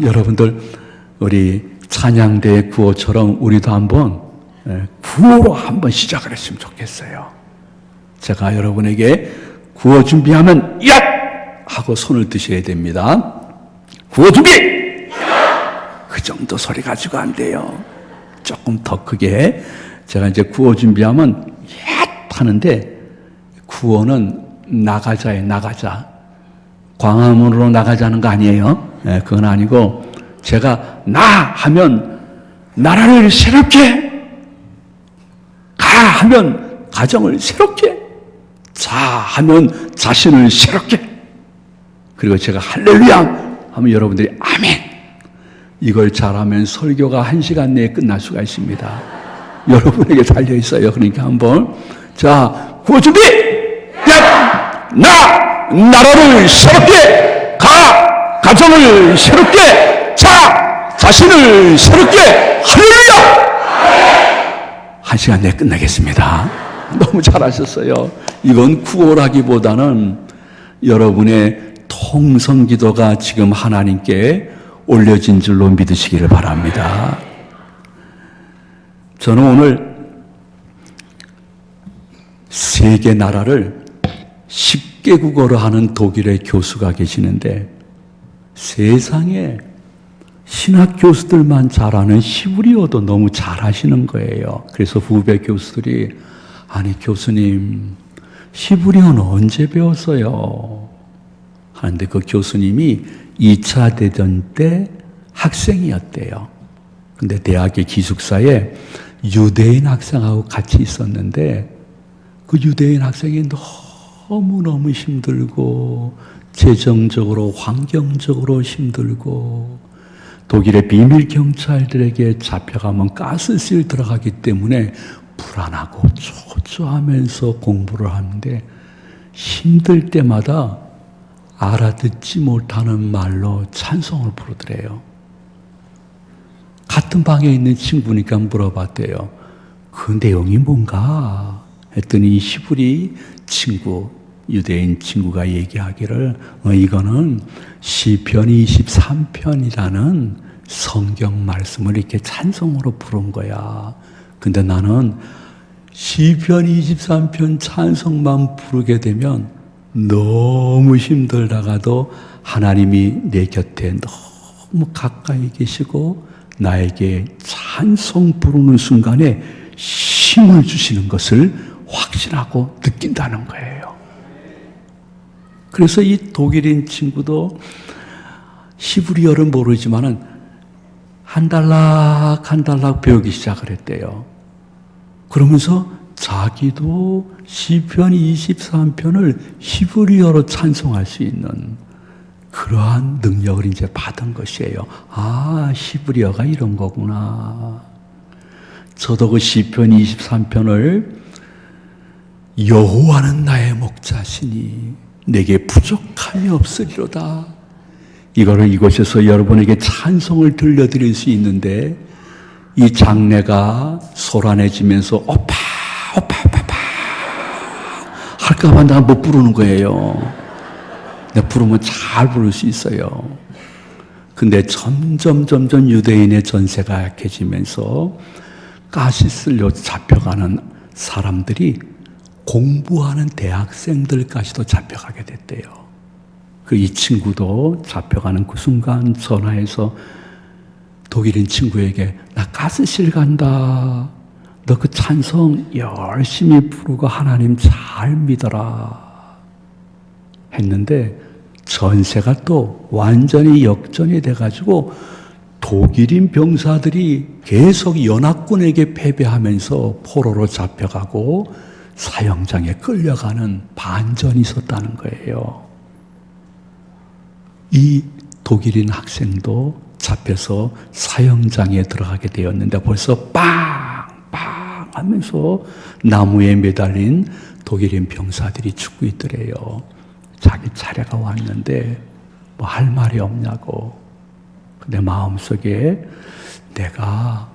여러분들 우리 찬양대 구호처럼 우리도 한번 구호로 한번 시작을 했으면 좋겠어요. 제가 여러분에게 구호 준비하면 야! 하고 손을 드셔야 됩니다. 구호 준비! 그 정도 소리 가지고 안 돼요. 조금 더 크게. 제가 이제 구호 준비하면 야! 하는데 구호는 나가자에 나가자. 광화문으로 나가자는 거 아니에요. 그건 아니고 제가 나 하면 나라를 새롭게, 가 하면 가정을 새롭게, 자 하면 자신을 새롭게, 그리고 제가 할렐루야 하면 여러분들이 아멘. 이걸 잘하면 설교가 1시간 내에 끝날 수가 있습니다. 여러분에게 달려있어요. 그러니까 한번 자, 구호 준비! 야! 나라를 새롭게, 가정을 새롭게, 자신을 새롭게, 할렐루야! 1시간 내에 끝나겠습니다. 너무 잘하셨어요. 이건 구호라기보다는 여러분의 통성 기도가 지금 하나님께 올려진 줄로 믿으시기를 바랍니다. 저는 오늘 세계 나라를 10개국어로 하는 독일의 교수가 계시는데 세상에 신학 교수들만 잘하는 히브리어도 너무 잘하시는 거예요. 그래서 후배 교수들이 아니 교수님 히브리어는 언제 배웠어요? 하는데 그 교수님이 2차 대전 때 학생이었대요. 근데 대학의 기숙사에 유대인 학생하고 같이 있었는데 그 유대인 학생이 너무너무 힘들고 재정적으로 환경적으로 힘들고 독일의 비밀 경찰들에게 잡혀가면 가스실 들어가기 때문에 불안하고 초조하면서 공부를 하는데 힘들 때마다 알아듣지 못하는 말로 찬송을 부르더래요. 같은 방에 있는 친구니까 물어봤대요. 그 내용이 뭔가 했더니 히브리 친구, 유대인 친구가 얘기하기를 이거는 시편 23편이라는 성경 말씀을 이렇게 찬송으로 부른 거야. 근데 나는 시편 23편 찬송만 부르게 되면 너무 힘들다가도 하나님이 내 곁에 너무 가까이 계시고 나에게 찬송 부르는 순간에 힘을 주시는 것을 확신하고 느낀다는 거예요. 그래서 이 독일인 친구도 히브리어를 모르지만은 한 달락 배우기 시작을 했대요. 그러면서 자기도 시편 23편을 히브리어로 찬송할 수 있는 그러한 능력을 이제 받은 것이에요. 히브리어가 이런 거구나. 저도 그 시편 23편을 여호와는 나의 목자시니 내게 부족함이 없으리로다. 이거를 이곳에서 여러분에게 찬송을 들려드릴 수 있는데 이 장내가 소란해지면서 오빠 할까봐 나 못 부르는 거예요. 내가 부르면 잘 부를 수 있어요. 근데 점점 유대인의 전세가 약해지면서 가시슬로 잡혀가는 사람들이 공부하는 대학생들까지도 잡혀가게 됐대요. 이 친구도 잡혀가는 그 순간 전화해서 독일인 친구에게 나 가스실 간다. 너 그 찬송 열심히 부르고 하나님 잘 믿어라. 했는데 전세가 또 완전히 역전이 돼가지고 독일인 병사들이 계속 연합군에게 패배하면서 포로로 잡혀가고 사형장에 끌려가는 반전이 있었다는 거예요. 이 독일인 학생도 잡혀서 사형장에 들어가게 되었는데 벌써 빵 하면서 나무에 매달린 독일인 병사들이 죽고 있더래요. 자기 차례가 왔는데 뭐 할 말이 없냐고. 근데 마음속에 내가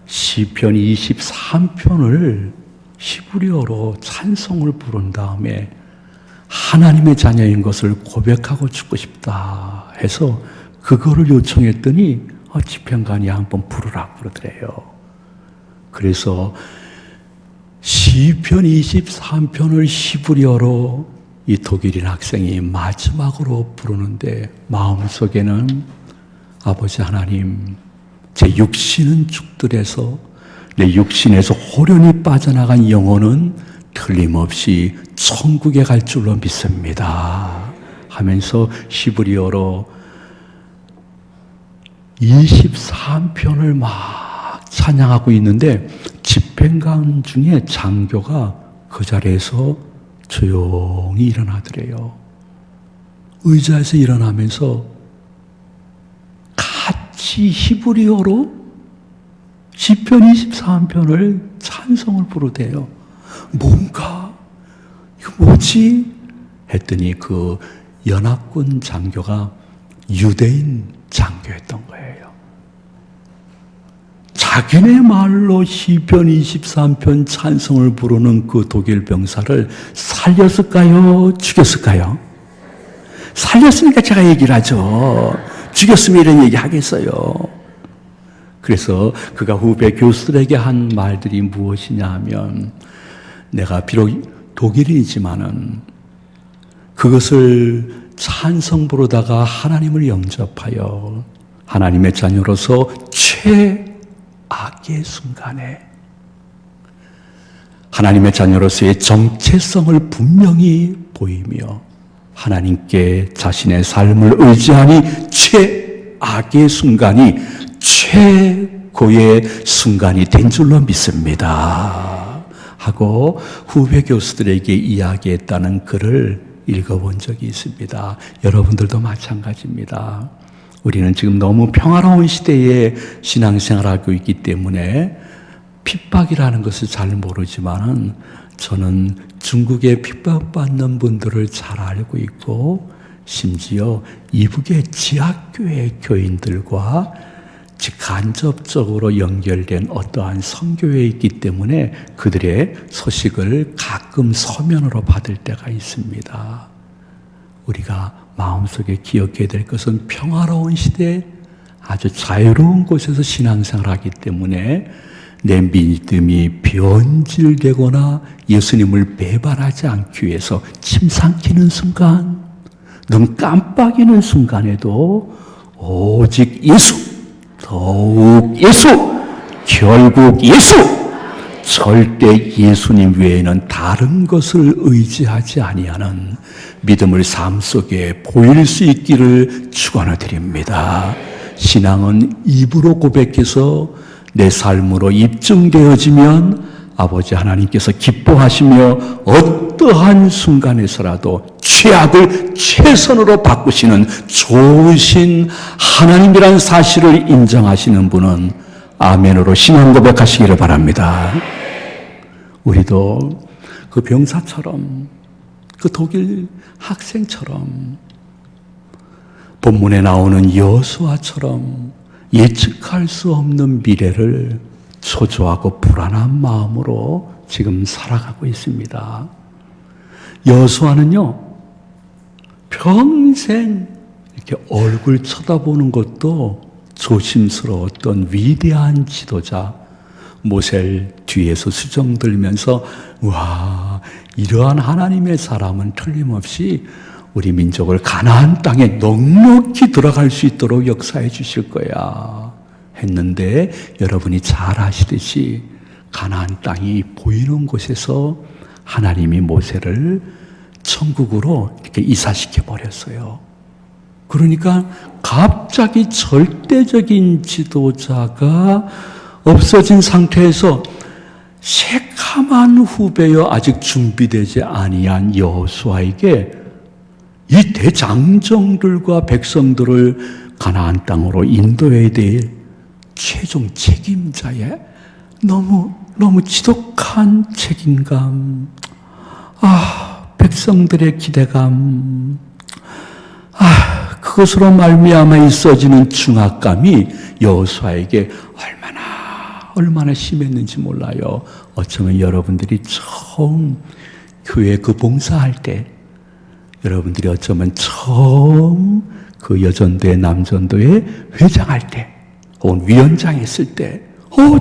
시편 23편을 히브리어로 찬송을 부른 다음에 하나님의 자녀인 것을 고백하고 죽고 싶다 해서 그거를 요청했더니 집행관이 한번 부르라 그러더래요. 그래서 시편 23편을 히브리어로 이 독일인 학생이 마지막으로 부르는데 마음속에는 아버지 하나님, 제 육신은 죽들에서 내 육신에서 호련히 빠져나간 영혼은 틀림없이 천국에 갈 줄로 믿습니다 하면서 히브리어로 23편을 막 찬양하고 있는데 집행관 중에 장교가 그 자리에서 조용히 일어나더래요. 의자에서 일어나면서 같이 히브리어로 시편 23편을 찬송을 부르대요. 뭔가 이거 뭐지? 했더니 그 연합군 장교가 유대인 장교였던 거예요. 자기네 말로 시편 23편 찬송을 부르는 그 독일 병사를 살렸을까요? 죽였을까요? 살렸으니까 제가 얘기를 하죠. 죽였으면 이런 얘기 하겠어요. 그래서 그가 후배 교수들에게 한 말들이 무엇이냐 하면, 내가 비록 독일인이지만은 그것을 찬송 부르다가 하나님을 영접하여 하나님의 자녀로서 최악의 순간에 하나님의 자녀로서의 정체성을 분명히 보이며 하나님께 자신의 삶을 의지하니 최악의 순간이 최고의 순간이 된 줄로 믿습니다 하고 후배 교수들에게 이야기했다는 글을 읽어본 적이 있습니다. 여러분들도 마찬가지입니다. 우리는 지금 너무 평화로운 시대에 신앙생활하고 있기 때문에 핍박이라는 것을 잘 모르지만은 저는 중국에 핍박받는 분들을 잘 알고 있고, 심지어 이북의 지하교회 교인들과 간접적으로 연결된 어떠한 선교회에 있기 때문에 그들의 소식을 가끔 서면으로 받을 때가 있습니다. 우리가 마음속에 기억해야 될 것은 평화로운 시대에 아주 자유로운 곳에서 신앙생활하기 때문에 내 믿음이 변질되거나 예수님을 배반하지 않기 위해서 침 삼키는 순간, 눈 깜빡이는 순간에도 오직 예수, 더욱 예수, 결국 예수, 절대 예수님 외에는 다른 것을 의지하지 아니하는 믿음을 삶 속에 보일 수 있기를 축원을 드립니다. 신앙은 입으로 고백해서 내 삶으로 입증되어지면 아버지 하나님께서 기뻐하시며 어떠한 순간에서라도 최악을 최선으로 바꾸시는 좋으신 하나님이라는 사실을 인정하시는 분은 아멘으로 신앙 고백하시기를 바랍니다. 우리도 그 병사처럼, 그 독일 학생처럼, 본문에 나오는 여호수아처럼 예측할 수 없는 미래를 초조하고 불안한 마음으로 지금 살아가고 있습니다. 여호수아는요, 평생 이렇게 얼굴 쳐다보는 것도 조심스러웠던 위대한 지도자, 모세를 뒤에서 수정들면서 와, 이러한 하나님의 사람은 틀림없이 우리 민족을 가나안 땅에 넉넉히 들어갈 수 있도록 역사해 주실 거야 했는데, 여러분이 잘 아시듯이 가나안 땅이 보이는 곳에서 하나님이 모세를 천국으로 이렇게 이사시켜 버렸어요. 그러니까 갑자기 절대적인 지도자가 없어진 상태에서 새카만 후배여 아직 준비되지 아니한 여호수아에게 이 대장정들과 백성들을 가나안 땅으로 인도해야 될 최종 책임자의 너무 지독한 책임감, 백성들의 기대감, 그것으로 말미암아 있어지는 중압감이 여호수아에게 얼마나 심했는지 몰라요. 어쩌면 여러분들이 처음 교회 그 봉사할 때, 여러분들이 어쩌면 처음 그 여전도회 남전도회 회장할 때 혹은 위원장 했을 때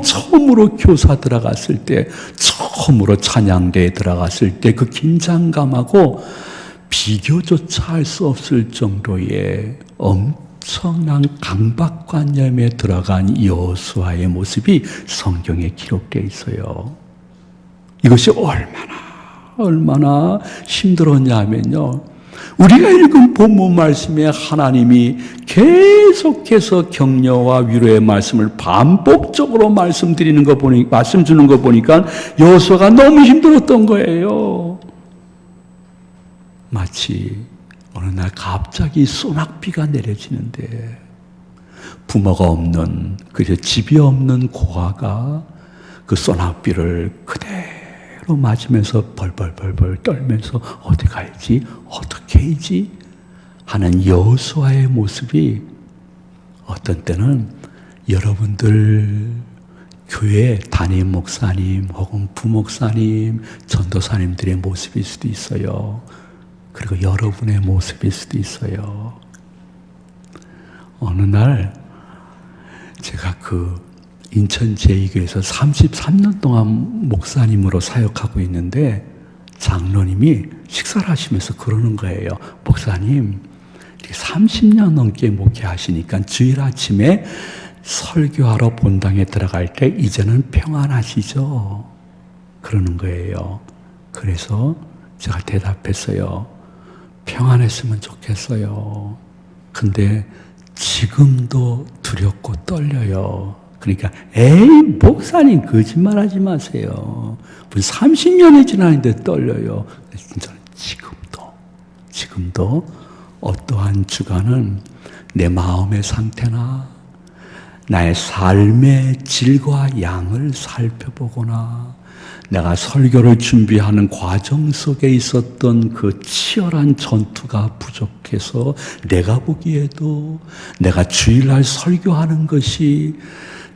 처음으로 교사 들어갔을 때 처음으로 찬양대에 들어갔을 때 그 긴장감하고 비교조차 할 수 없을 정도의 엄청난 강박관념에 들어간 여호수아의 모습이 성경에 기록되어 있어요. 이것이 얼마나 힘들었냐 하면요, 우리가 읽은 본문 말씀에 하나님이 계속해서 격려와 위로의 말씀을 반복적으로 말씀 주는 거 보니까 여호수아가 너무 힘들었던 거예요. 마치 어느 날 갑자기 소낙비가 내려지는데 부모가 없는, 그저 집이 없는 고아가 그 소낙비를 그대로 맞으면서 벌벌 떨면서 어디 갈지 어떻게 해야지 하는 여호수아의 모습이 어떤 때는 여러분들 교회 담임 목사님 혹은 부목사님, 전도사님들의 모습일 수도 있어요. 그리고 여러분의 모습일 수도 있어요. 어느 날 제가 그 인천 제2교회에서 33년 동안 목사님으로 사역하고 있는데 장로님이 식사를 하시면서 그러는 거예요. 목사님, 30년 넘게 목회하시니까 주일 아침에 설교하러 본당에 들어갈 때 이제는 평안하시죠? 그러는 거예요. 그래서 제가 대답했어요. 평안했으면 좋겠어요. 근데 지금도 두렵고 떨려요. 그러니까 에이 목사님 거짓말하지 마세요. 무슨 30년이 지났는데 떨려요. 진짜 지금도 어떠한 주간은 내 마음의 상태나 나의 삶의 질과 양을 살펴보거나 내가 설교를 준비하는 과정 속에 있었던 그 치열한 전투가 부족해서 내가 보기에도 내가 주일날 설교하는 것이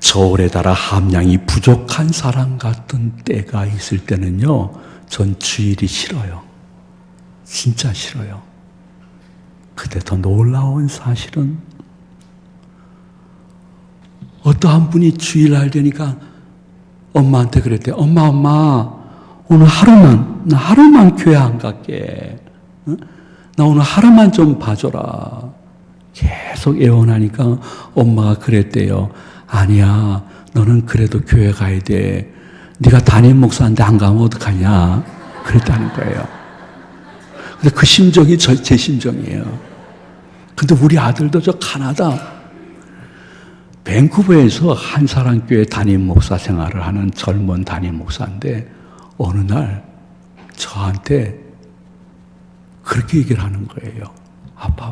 저울에 달아 함량이 부족한 사람 같은 때가 있을 때는요, 전 주일이 싫어요. 진짜 싫어요. 근데 더 놀라운 사실은 어떠한 분이 주일날 되니까 엄마한테 그랬대요. 엄마 오늘 나 하루만 교회 안 갈게. 응? 나 오늘 하루만 좀 봐줘라. 계속 애원하니까 엄마가 그랬대요. 아니야, 너는 그래도 교회 가야 돼. 네가 담임 목사인데 안 가면 어떡하냐. 그랬다는 거예요. 근데 그 심정이 제 심정이에요. 근데 우리 아들도 저 가나다 밴쿠버에서 한사랑교회 담임 목사 생활을 하는 젊은 담임 목사인데 어느 날 저한테 그렇게 얘기를 하는 거예요. 아빠.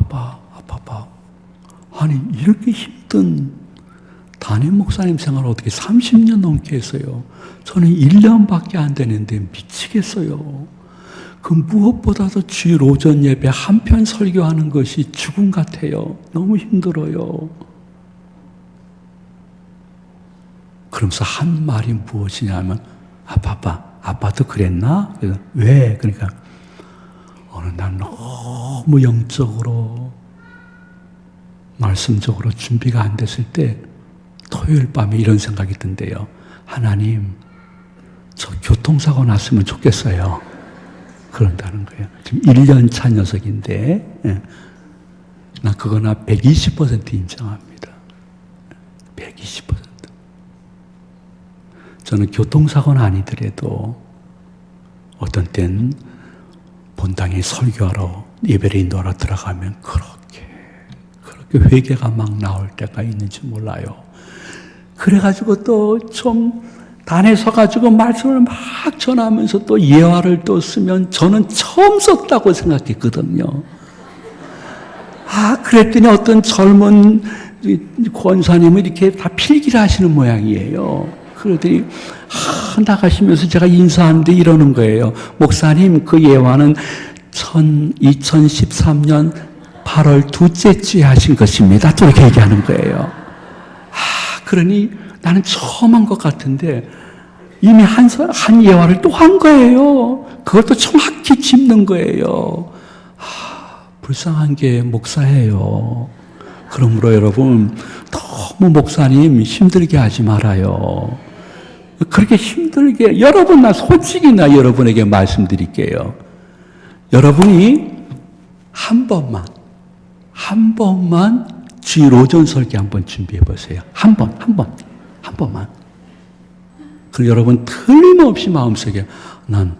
아니 이렇게 힘든 담임 목사님 생활을 어떻게 30년 넘게 했어요. 저는 1년밖에 안 되는데 미치겠어요. 그 무엇보다도 주일 오전 예배 한 편 설교하는 것이 죽음 같아요. 너무 힘들어요. 그러면서 한 말이 무엇이냐면 아빠도 그랬나? 그래서 왜? 그러니까 어느 날 너무 영적으로 말씀적으로 준비가 안 됐을 때 토요일 밤에 이런 생각이 든대요. 하나님, 저 교통사고 났으면 좋겠어요. 그런다는 거예요. 지금 1년 차 녀석인데 나 그거나 120% 인정합니다. 120%. 저는 교통사고는 아니더라도 어떤 땐 본당에 설교하러 예배를 인도하러 들어가면 그렇게 회개가 막 나올 때가 있는지 몰라요. 그래가지고 또 좀 단에 서가지고 말씀을 막 전하면서 또 예화를 또 쓰면 저는 처음 썼다고 생각했거든요. 그랬더니 어떤 젊은 권사님은 이렇게 다 필기를 하시는 모양이에요. 그러더니 나가시면서 제가 인사하는데 이러는 거예요. 목사님, 그 예화는 2013년 8월 둘째 주에 하신 것입니다. 또 이렇게 얘기하는 거예요. 그러니 나는 처음 한 것 같은데 이미 한 예화를 또 한 거예요. 그것도 정확히 짚는 거예요. 불쌍한 게 목사예요. 그러므로 여러분 너무 목사님 힘들게 하지 말아요. 그렇게 힘들게 나 솔직히 여러분에게 말씀드릴게요. 여러분이 한 번만 주일 오전 설교 한번 준비해 보세요. 한 번만. 그리고 여러분 틀림없이 마음속에 난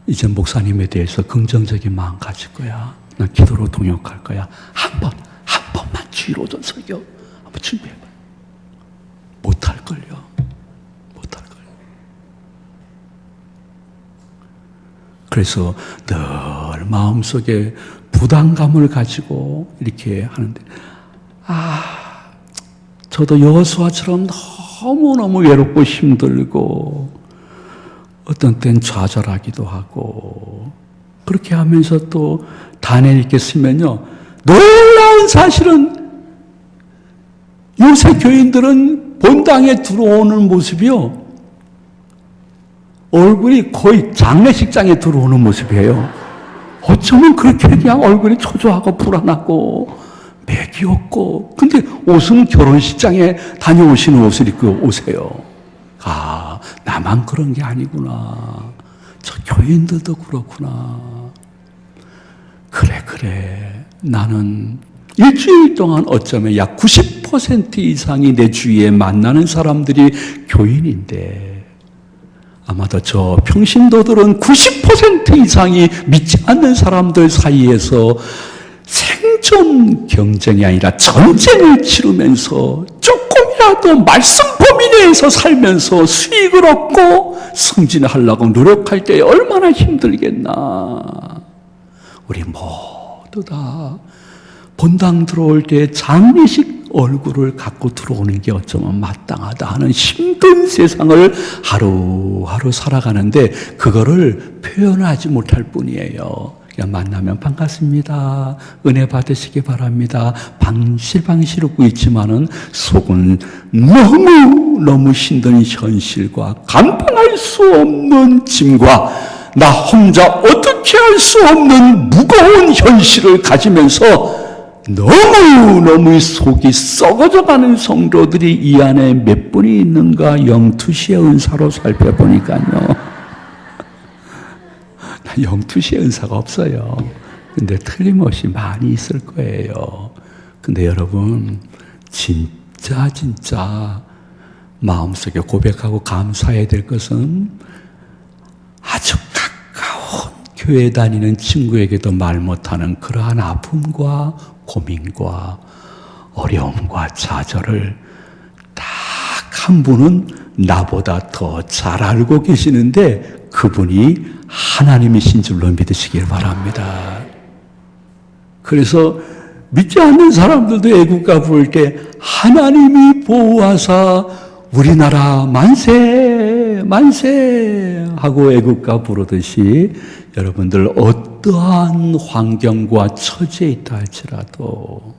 이제 목사님에 대해서 긍정적인 마음 가질 거야. 난 기도로 동역할 거야. 한 번만 주일 오전 설교 한번 준비해 봐요. 못할걸요. 그래서 늘 마음속에 부담감을 가지고 이렇게 하는데, 저도 여호수아처럼 너무너무 외롭고 힘들고 어떤 땐 좌절하기도 하고 그렇게 하면서 또 다니엘 이렇게 쓰면요, 놀라운 사실은 요새 교인들은 본당에 들어오는 모습이요, 얼굴이 거의 장례식장에 들어오는 모습이에요. 어쩌면 그렇게 그냥 얼굴이 초조하고 불안하고 맥이 없고, 근데 옷은 결혼식장에 다녀오시는 옷을 입고 오세요. 나만 그런 게 아니구나. 저 교인들도 그렇구나. 그래. 나는 일주일 동안 어쩌면 약 90% 이상이 내 주위에 만나는 사람들이 교인인데, 아마도 저 평신도들은 90% 이상이 믿지 않는 사람들 사이에서 생존 경쟁이 아니라 전쟁을 치르면서 조금이라도 말씀 범위 내에서 살면서 수익을 얻고 승진하려고 노력할 때 얼마나 힘들겠나. 우리 모두 다 본당 들어올 때 장례식 얼굴을 갖고 들어오는 게 어쩌면 마땅하다 하는 힘든 세상을 하루하루 살아가는데 그거를 표현하지 못할 뿐이에요. 그냥 만나면 반갑습니다, 은혜 받으시기 바랍니다, 방실방실 웃고 있지만은 속은 너무 힘든 현실과 감당할 수 없는 짐과 나 혼자 어떻게 할 수 없는 무거운 현실을 가지면서 너무 속이 썩어져가는 성도들이 이 안에 몇 분이 있는가 영투시의 은사로 살펴보니까요, 영투시의 은사가 없어요. 근데 틀림없이 많이 있을 거예요. 근데 여러분 진짜 마음속에 고백하고 감사해야 될 것은 아주 가까운 교회 다니는 친구에게도 말 못하는 그러한 아픔과 고민과 어려움과 좌절을 딱 한 분은 나보다 더 잘 알고 계시는데 그분이 하나님이신 줄로 믿으시길 바랍니다. 그래서 믿지 않는 사람들도 애국가 부를 때 하나님이 보호하사 우리나라 만세 하고 애국가 부르듯이 여러분들 어떠한 환경과 처지에 있다 할지라도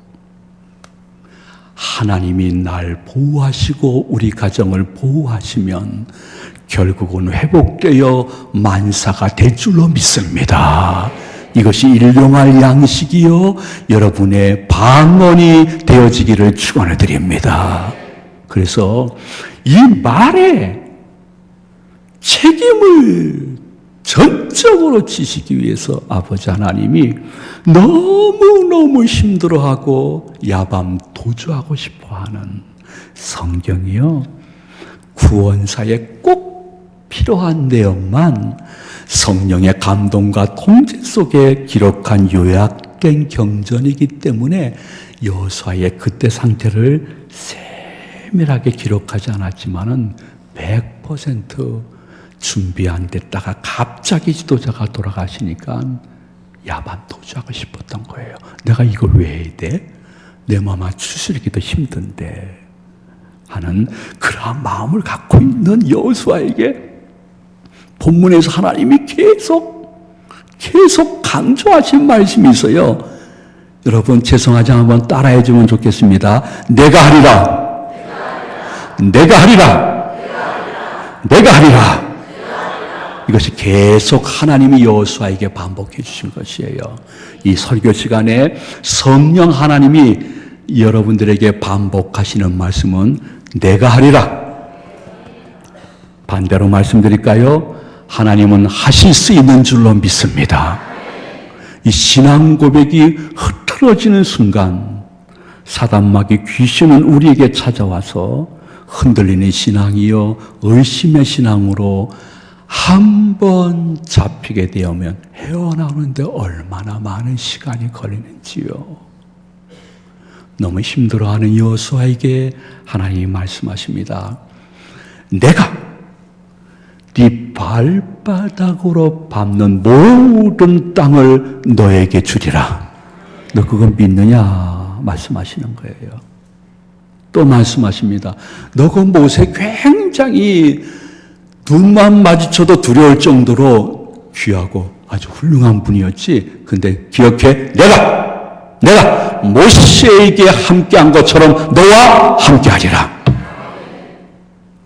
하나님이 날 보호하시고 우리 가정을 보호하시면 결국은 회복되어 만사가 될 줄로 믿습니다. 이것이 일용할 양식이요 여러분의 방언이 되어지기를 축원해 드립니다. 그래서 이 말에 책임을 전적으로 지시기 위해서 아버지 하나님이 너무너무 힘들어하고 야밤 도주하고 싶어하는 성경이요, 구원사에 꼭 필요한 내용만 성령의 감동과 통제 속에 기록한 요약된 경전이기 때문에 여호수아의 그때 상태를 세밀하게 기록하지 않았지만은 100% 준비 안 됐다가 갑자기 지도자가 돌아가시니까 야밤 도주하고 싶었던 거예요. 내가 이걸 왜 해야 돼? 내 마음 추스리기도 힘든데 하는 그러한 마음을 갖고 있는 여호수아에게 본문에서 하나님이 계속 강조하신 말씀이 있어요. 여러분 죄송하지 한번 따라해 주면 좋겠습니다. 내가 하리라. 내가 하리라. 내가 하리라. 이것이 계속 하나님이 여호수아에게 반복해 주신 것이에요. 이 설교 시간에 성령 하나님이 여러분들에게 반복하시는 말씀은 내가 하리라. 반대로 말씀드릴까요? 하나님은 하실 수 있는 줄로 믿습니다. 이 신앙 고백이 흐트러지는 순간 사단마귀 귀신은 우리에게 찾아와서 흔들리는 신앙이요 의심의 신앙으로 한 번 잡히게 되면 헤어나오는데 얼마나 많은 시간이 걸리는지요. 너무 힘들어하는 여호수아에게 하나님이 말씀하십니다. 내가 네 발바닥으로 밟는 모든 땅을 너에게 주리라. 너 그거 믿느냐? 말씀하시는 거예요. 또 말씀하십니다. 너 그 모세 굉장히 눈만 마주쳐도 두려울 정도로 귀하고 아주 훌륭한 분이었지. 근데 기억해. 내가 모세에게 함께한 것처럼 너와 함께하리라.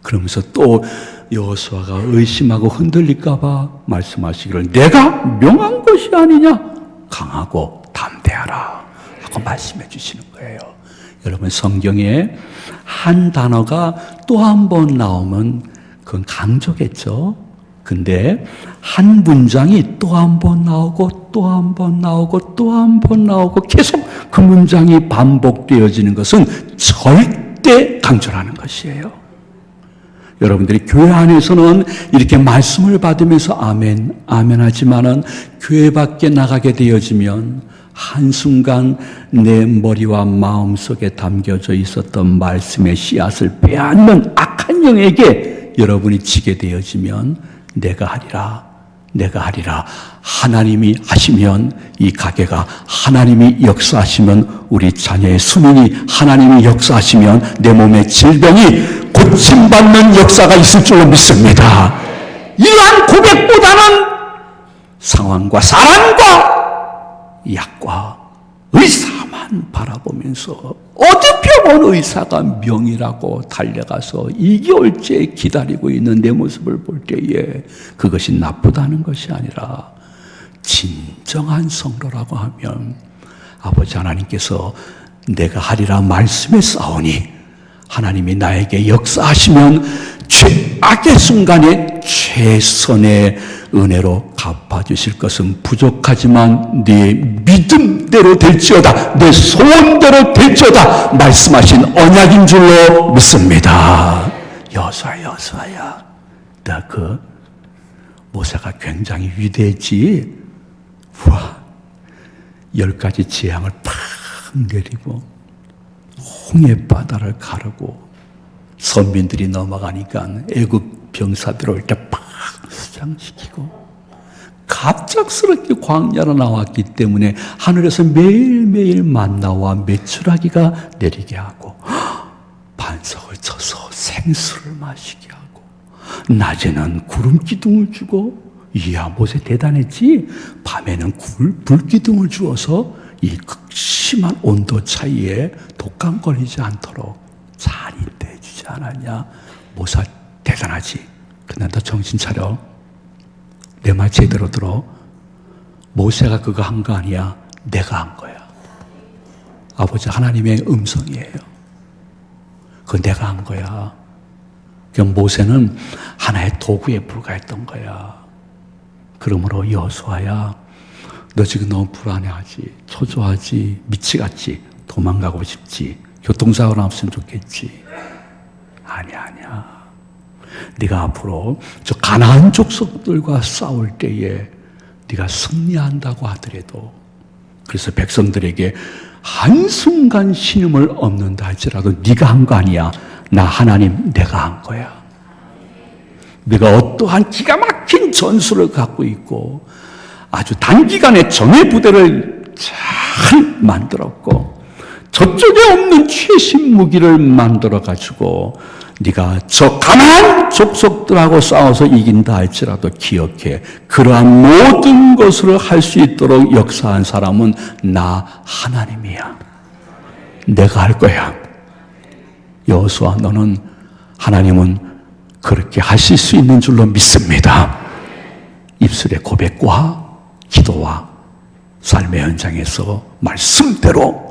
그러면서 또 여호수아가 의심하고 흔들릴까 봐 말씀하시기를 내가 명한 것이 아니냐. 강하고 담대하라 하고 말씀해 주시는 거예요. 여러분 성경에 한 단어가 또 한 번 나오면 그건 강조겠죠. 근데 한 문장이 또 한 번 나오고 또 한 번 나오고 또 한 번 나오고 계속 그 문장이 반복되어지는 것은 절대 강조라는 것이에요. 여러분들이 교회 안에서는 이렇게 말씀을 받으면서 아멘, 아멘 하지만은 교회 밖에 나가게 되어지면 한순간 내 머리와 마음속에 담겨져 있었던 말씀의 씨앗을 빼앗는 악한 영에게 여러분이 지게 되어지면 내가 하리라. 하나님이 하시면 이 가게가, 하나님이 역사하시면 우리 자녀의 수명이, 하나님이 역사하시면 내 몸의 질병이 고침받는 역사가 있을 줄로 믿습니다. 이러한 고백보다는 상황과 사람과 약과 의사만 바라보면서 어디 병원 의사가 명이라고 달려가서 2개월째 기다리고 있는 내 모습을 볼 때에 그것이 나쁘다는 것이 아니라 진정한 성도라고 하면 아버지 하나님께서 내가 하리라 말씀에 싸우니 하나님이 나에게 역사하시면 최악의 순간에 최선의 은혜로 갚아주실 것은 부족하지만 네 믿음대로 될지어다, 내 소원대로 될지어다 말씀하신 언약인 줄로 믿습니다. 여호수아야, 나 그 모세가 굉장히 위대했지. 와, 10가지 재앙을 팍 내리고 홍해 바다를 가르고 선민들이 넘어가니까 애국 병사들 올 때 팍 수장시키고 갑작스럽게 광야로 나왔기 때문에 하늘에서 매일매일 만나와 메추라기가 내리게 하고 반석을 쳐서 생수를 마시게 하고 낮에는 구름 기둥을 주고 이야 모세 대단했지. 밤에는 불기둥을 주어서 이 극심한 온도 차이에 독감 걸리지 않도록 잘 인도해 주지 않았냐. 모세 대단하지. 근데 너 정신 차려. 내 말 제대로 들어. 모세가 그거 한 거 아니야. 내가 한 거야. 아버지 하나님의 음성이에요. 그거 내가 한 거야. 그럼 모세는 하나의 도구에 불과했던 거야. 그러므로 여호수아야, 너 지금 너무 불안해하지, 초조하지, 미치겠지, 도망가고 싶지, 교통사고는 없으면 좋겠지. 아니야. 네가 앞으로 저 가나안 족속들과 싸울 때에 네가 승리한다고 하더라도, 그래서 백성들에게 한순간 신음을 얻는다 할지라도 네가 한 거 아니야. 나 하나님 내가 한 거야. 네가 어떠한 기가 막힌 전술을 갖고 있고 아주 단기간에 정예 부대를 잘 만들었고 저쪽에 없는 최신 무기를 만들어 가지고 네가 저 가나안 족속들하고 싸워서 이긴다 할지라도 기억해. 그러한 모든 것을 할 수 있도록 역사한 사람은 나 하나님이야. 내가 할 거야. 여호수아, 너는 하나님은 그렇게 하실 수 있는 줄로 믿습니다. 입술의 고백과 기도와 삶의 현장에서 말씀대로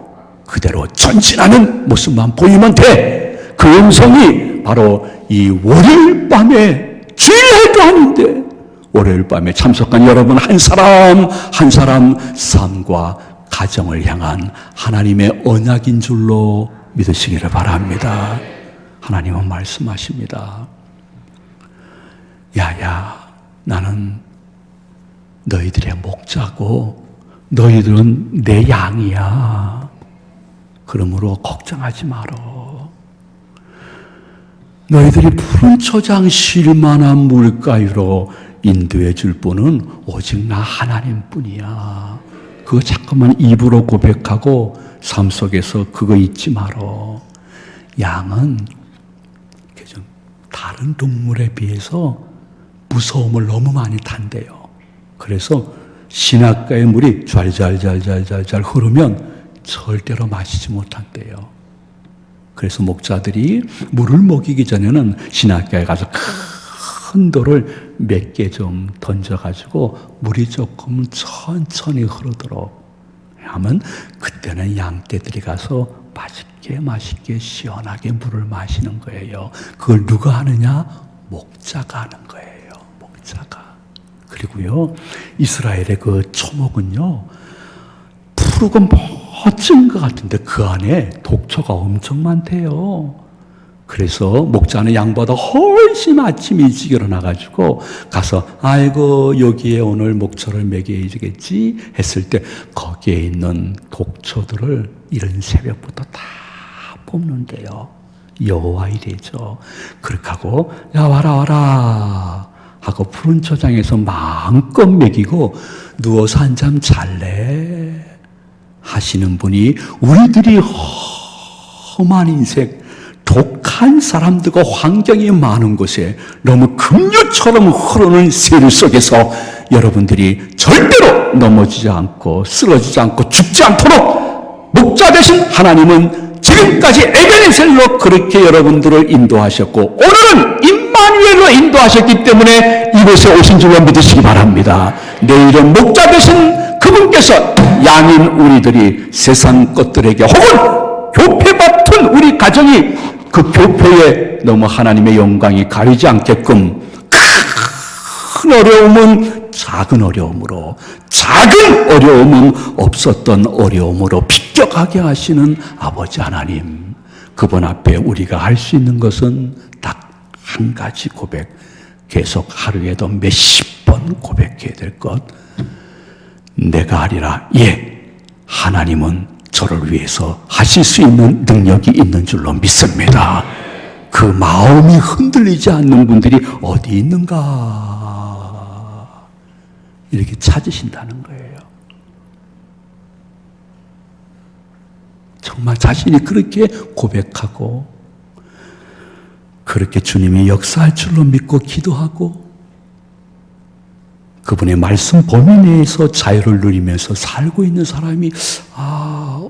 그대로 전진하는 모습만 보이면 돼. 그 음성이 바로 이 월요일 밤에 주일날도 아닌데 월요일 밤에 참석한 여러분 한 사람 한 사람 삶과 가정을 향한 하나님의 언약인 줄로 믿으시기를 바랍니다. 하나님은 말씀하십니다. 야야, 나는 너희들의 목자고 너희들은 내 양이야. 그러므로 걱정하지 말어. 너희들이 푸른 초장 쉴 만한 물가위로 인도해 줄 분은 오직 나 하나님뿐이야. 그거 자꾸만 입으로 고백하고 삶 속에서 그거 잊지 말어. 양은 좀 다른 동물에 비해서 무서움을 너무 많이 탄대요. 그래서 신학가의 물이 잘 흐르면 절대로 마시지 못한대요. 그래서 목자들이 물을 먹이기 전에는 신학가에 가서 큰 돌을 몇 개 좀 던져가지고 물이 조금 천천히 흐르도록 하면 그때는 양떼들이 가서 맛있게 시원하게 물을 마시는 거예요. 그걸 누가 하느냐? 목자가 하는 거예요. 목자가. 그리고요, 이스라엘의 그 초목은요, 푸르고 멋진 것 같은데 그 안에 독초가 엄청 많대요. 그래서 목자는 양보다 훨씬 아침 일찍 일어나가지고 가서 아이고 여기에 오늘 목초를 먹여야겠지 했을 때 거기에 있는 독초들을 이른 새벽부터 다 뽑는데요. 여호와 이래죠. 그렇게 하고 야 와라 하고 푸른 초장에서 마음껏 먹이고 누워서 한잠 잘래 하시는 분이 우리들이 험한 인생 독한 사람들과 환경이 많은 곳에 너무 급류처럼 흐르는 세류 속에서 여러분들이 절대로 넘어지지 않고 쓰러지지 않고 죽지 않도록 목자 되신 하나님은 지금까지 에베네셀로 그렇게 여러분들을 인도하셨고 오늘은 임마누엘로 인도하셨기 때문에 이곳에 오신 줄로 믿으시기 바랍니다. 내일은 목자 되신 그분께서 양인 우리들이 세상 것들에게 혹은 교회받은 우리 가정이 그 교회에 너무 하나님의 영광이 가리지 않게끔 큰 어려움은 작은 어려움으로 작은 어려움은 없었던 어려움으로 비껴가게 하시는 아버지 하나님, 그분 앞에 우리가 할 수 있는 것은 딱 한 가지 고백, 계속 하루에도 몇십 번 고백해야 될 것. 내가 하리라. 예, 하나님은 저를 위해서 하실 수 있는 능력이 있는 줄로 믿습니다. 그 마음이 흔들리지 않는 분들이 어디 있는가 이렇게 찾으신다는 거예요. 정말 자신이 그렇게 고백하고 그렇게 주님이 역사할 줄로 믿고 기도하고 그분의 말씀 범위 내에서 자유를 누리면서 살고 있는 사람이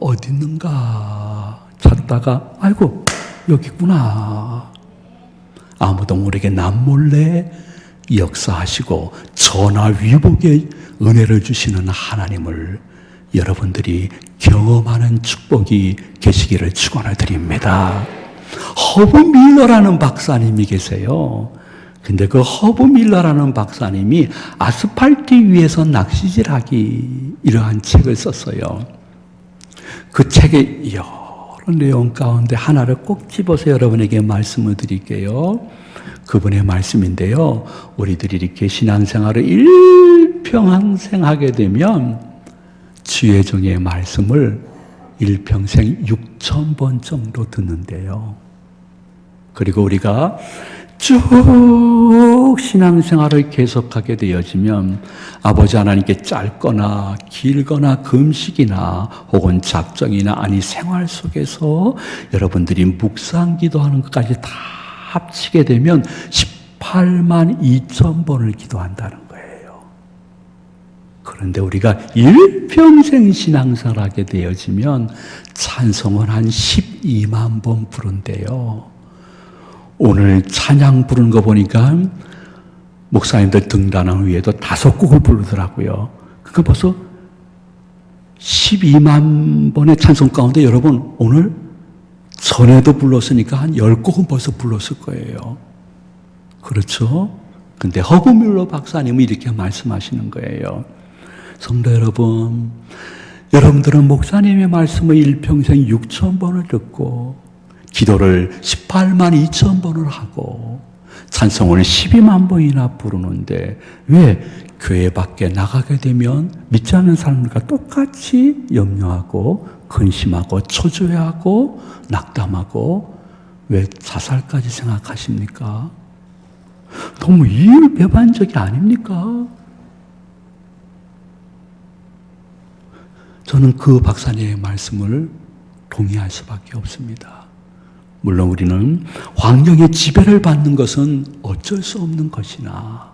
어디 있는가 찾다가 아이고 여기 있구나. 아무도 모르게 남몰래 역사하시고 전화위복의 은혜를 주시는 하나님을 여러분들이 경험하는 축복이 계시기를 축원드립니다. 허브 밀러라는 박사님이 계세요. 근데 그 허브 밀러라는 박사님이 아스팔트 위에서 낚시질하기 이러한 책을 썼어요. 그 책의 여러 내용 가운데 하나를 꼭 집어서 여러분에게 말씀을 드릴게요. 그분의 말씀인데요. 우리들이 이렇게 신앙생활을 일평생 하게 되면 주의 종의 말씀을 일평생 6,000번 정도 듣는데요. 그리고 우리가 쭉 신앙생활을 계속하게 되어지면 아버지 하나님께 짧거나 길거나 금식이나 혹은 작정이나 아니 생활 속에서 여러분들이 묵상 기도하는 것까지 다 합치게 되면 18만 2천 번을 기도한다는 거예요. 그런데 우리가 일평생 신앙생활을 하게 되어지면 찬송은 한 12만 번 부른대요. 오늘 찬양 부르는 거 보니까 목사님들 등단한 후에도 5곡을 부르더라고요. 그러니까 벌써 12만 번의 찬송 가운데 여러분 오늘 전에도 불렀으니까 한 10곡은 벌써 불렀을 거예요. 그렇죠? 근데 허브 뮬러 박사님은 이렇게 말씀하시는 거예요. 성도 여러분, 여러분들은 목사님의 말씀을 일평생 6,000번을 듣고 기도를 18만 2천 번을 하고 찬송을 12만 번이나 부르는데 왜 교회 밖에 나가게 되면 믿지 않는 사람들과 똑같이 염려하고 근심하고 초조해하고 낙담하고 왜 자살까지 생각하십니까? 너무 이율배반적이 아닙니까? 저는 그 박사님의 말씀을 동의할 수밖에 없습니다. 물론 우리는 환경의 지배를 받는 것은 어쩔 수 없는 것이나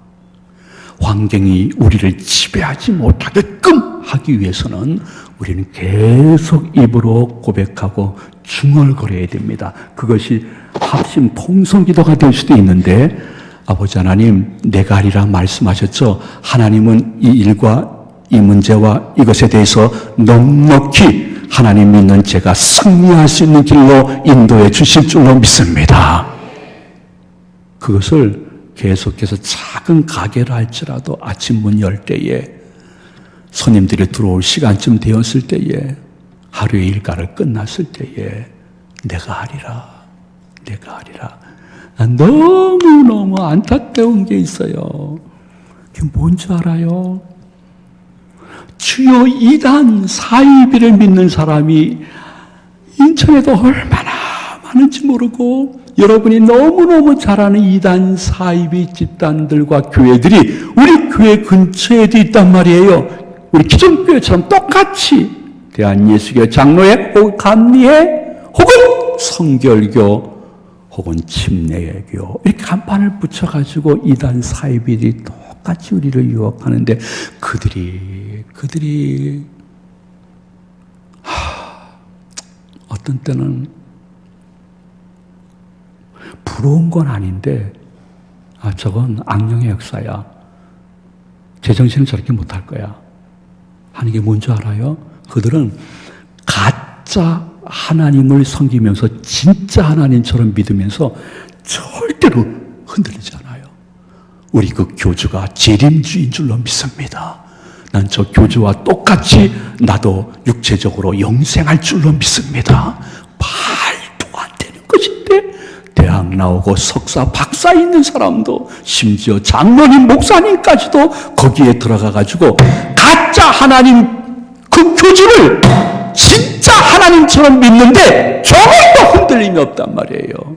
환경이 우리를 지배하지 못하게끔 하기 위해서는 우리는 계속 입으로 고백하고 중얼거려야 됩니다. 그것이 합심 통성기도가 될 수도 있는데 아버지 하나님 내가 하리라 말씀하셨죠. 하나님은 이 일과 이 문제와 이것에 대해서 넉넉히 하나님 믿는 제가 승리할 수 있는 길로 인도해 주실 줄로 믿습니다. 그것을 계속해서 작은 가게를 할지라도 아침 문 열 때에 손님들이 들어올 시간쯤 되었을 때에 하루의 일과를 끝났을 때에 내가 하리라. 난 너무너무 안타까운 게 있어요. 그게 뭔지 알아요? 주요 이단 사이비를 믿는 사람이 인천에도 얼마나 많은지 모르고 여러분이 너무너무 잘 아는 이단 사이비 집단들과 교회들이 우리 교회 근처에도 있단 말이에요. 우리 기존교회처럼 똑같이 대한예수교 장로회 혹은 감리회 혹은 성결교 혹은 침례교 이렇게 간판을 붙여가지고 이단 사이비들이 똑같이 우리를 유혹하는데 그들이 어떤 때는 부러운 건 아닌데 저건 악령의 역사야. 제정신은 저렇게 못할 거야. 하는 게 뭔지 알아요? 그들은 가짜 하나님을 섬기면서 진짜 하나님처럼 믿으면서 절대로 흔들리지 않아요. 우리 그 교주가 재림주인 줄로 믿습니다. 난 저 교주와 똑같이 나도 육체적으로 영생할 줄로 믿습니다. 말도 안 되는 것인데 대학 나오고 석사, 박사 있는 사람도 심지어 장로님, 목사님까지도 거기에 들어가가지고 가짜 하나님 그 교주를 진짜 하나님처럼 믿는데 조금도 흔들림이 없단 말이에요.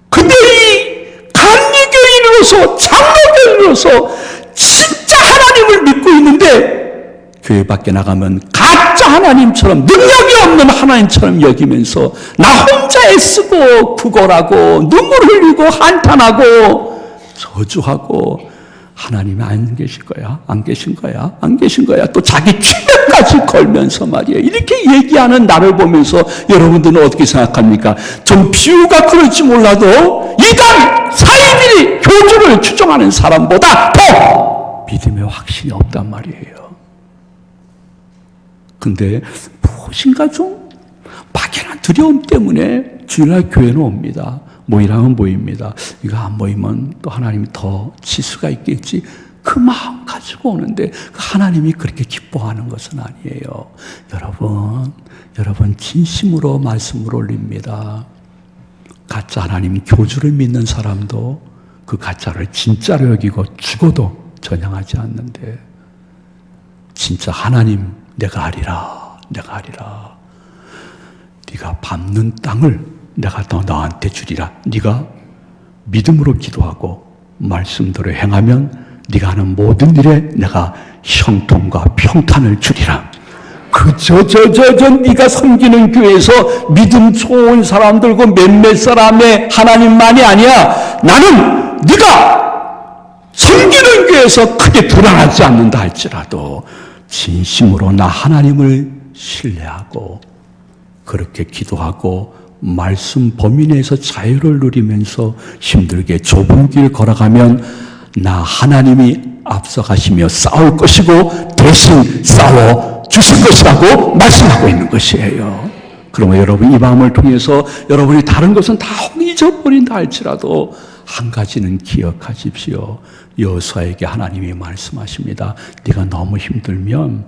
근데 이 감리교인으로서 장로교인으로서 진짜 하나님을 믿고 있는데 교회 밖에 나가면 가짜 하나님처럼 능력이 없는 하나님처럼 여기면서 나 혼자 애쓰고 구걸하고 눈물 흘리고 한탄하고 저주하고 하나님이 안 계실 거야? 안 계신 거야? 안 계신 거야? 또 자기 취면까지 걸면서 말이에요. 이렇게 얘기하는 나를 보면서 여러분들은 어떻게 생각합니까? 좀 비유가 그럴지 몰라도 이단 사이비리 교주를 추종하는 사람보다 더 믿음의 확신이 없단 말이에요. 근데 무엇인가 좀 막연한 두려움 때문에 주일날 교회는 옵니다. 모이라면 모입니다. 이거 안 모이면 또 하나님이 더 치수가 있겠지. 그 마음 가지고 오는데 하나님이 그렇게 기뻐하는 것은 아니에요. 여러분 진심으로 말씀을 올립니다. 가짜 하나님 교주를 믿는 사람도 그 가짜를 진짜로 여기고 죽어도 전향하지 않는데 진짜 하나님 내가 하리라. 네가 밟는 땅을 내가 더 너한테 주리라. 네가 믿음으로 기도하고 말씀대로 행하면 네가 하는 모든 일에 내가 형통과 평탄을 주리라. 네가 섬기는 교회에서 믿음 좋은 사람들과 몇몇 사람의 하나님만이 아니야. 나는 네가 섬기는 교회에서 크게 불안하지 않는다 할지라도 진심으로 나 하나님을 신뢰하고 그렇게 기도하고 말씀 범위 내에서 자유를 누리면서 힘들게 좁은 길 걸어가면 나 하나님이 앞서가시며 싸울 것이고 대신 싸워 주실 것이라고 말씀하고 있는 것이에요. 그러면 여러분 이 마음을 통해서 여러분이 다른 것은 다 잊어버린다 할지라도 한 가지는 기억하십시오. 여호수아에게 하나님이 말씀하십니다. 네가 너무 힘들면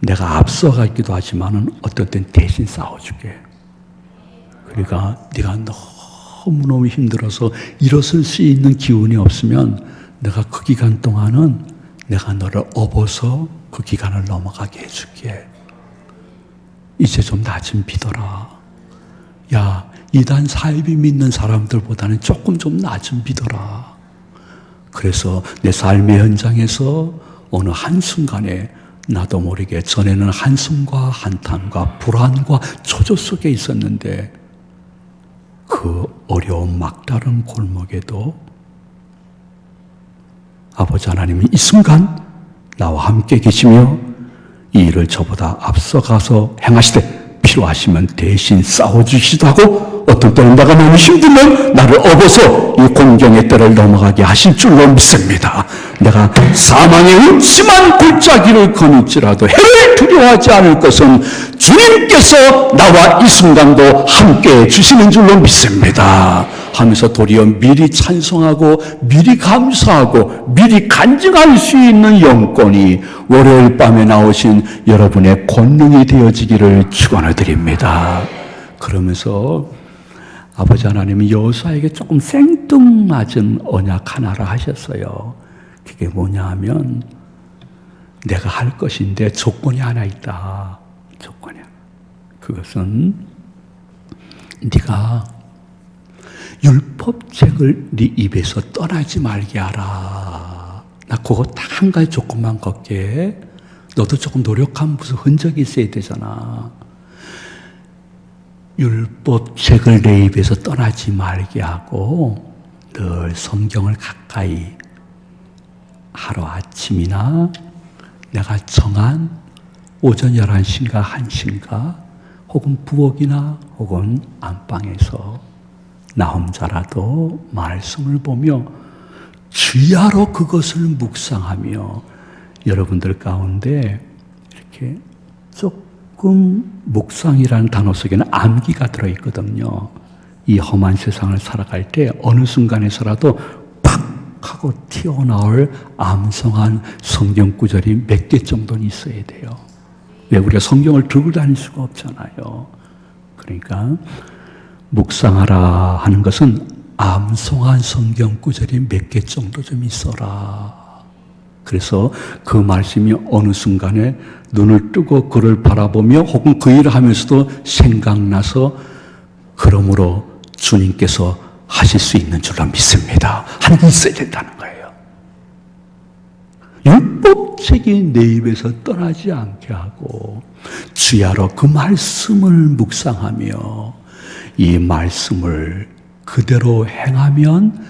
내가 앞서가기도 하지만은 어떨 땐 대신 싸워줄게. 그러니까 네가 너무너무 힘들어서 일어설 수 있는 기운이 없으면 내가 그 기간 동안은 내가 너를 업어서 그 기간을 넘어가게 해줄게. 이제 좀 나 좀 믿어라. 야, 이단 사입이 믿는 사람들보다는 조금 좀 나 좀 믿어라. 그래서 내 삶의 현장에서 어느 한순간에 나도 모르게 전에는 한숨과 한탄과 불안과 초조 속에 있었는데 그 어려운 막다른 골목에도 아버지 하나님이 이 순간 나와 함께 계시며 이 일을 저보다 앞서가서 행하시되 필요하시면 대신 싸워주시기도 하고 어떤 때는 내가 너무 힘들면 나를 업어서 이 공경의 때를 넘어가게 하실 줄로 믿습니다. 내가 사망의 음침한 골짜기를 거닐지라도 해를 두려워하지 않을 것은 주님께서 나와 이 순간도 함께해 주시는 줄로 믿습니다. 하면서 도리어 미리 찬송하고 미리 감사하고 미리 간증할 수 있는 영권이 월요일 밤에 나오신 여러분의 권능이 되어지기를 축원을 드립니다. 그러면서 아버지 하나님이 여호수아에게 조금 생뚱맞은 언약 하나를 하셨어요. 그게 뭐냐 하면 내가 할 것인데 조건이 하나 있다. 조건이 하나. 그것은 네가 율법책을 네 입에서 떠나지 말게 하라. 나 그거 딱 한 가지 조건만 걸게. 너도 조금 노력한 무슨 흔적이 있어야 되잖아. 율법책을 내 입에서 떠나지 말게 하고 늘 성경을 가까이 하루아침이나 내가 정한 오전 11시인가 1시인가 혹은 부엌이나 혹은 안방에서 나 혼자라도 말씀을 보며 주야로 그것을 묵상하며 여러분들 가운데 이렇게 조금 묵상이라는 단어 속에는 암기가 들어있거든요. 이 험한 세상을 살아갈 때 어느 순간에서라도 팍 하고 튀어나올 암송한 성경 구절이 몇 개 정도는 있어야 돼요. 왜 우리가 성경을 들고 다닐 수가 없잖아요. 그러니까 묵상하라 하는 것은 암송한 성경 구절이 몇 개 정도 좀 있어라. 그래서 그 말씀이 어느 순간에 눈을 뜨고 그를 바라보며 혹은 그 일을 하면서도 생각나서 그러므로 주님께서 하실 수 있는 줄로 믿습니다. 하는 게 있어야 된다는 거예요. 율법책이 내 입에서 떠나지 않게 하고 주야로 그 말씀을 묵상하며 이 말씀을 그대로 행하면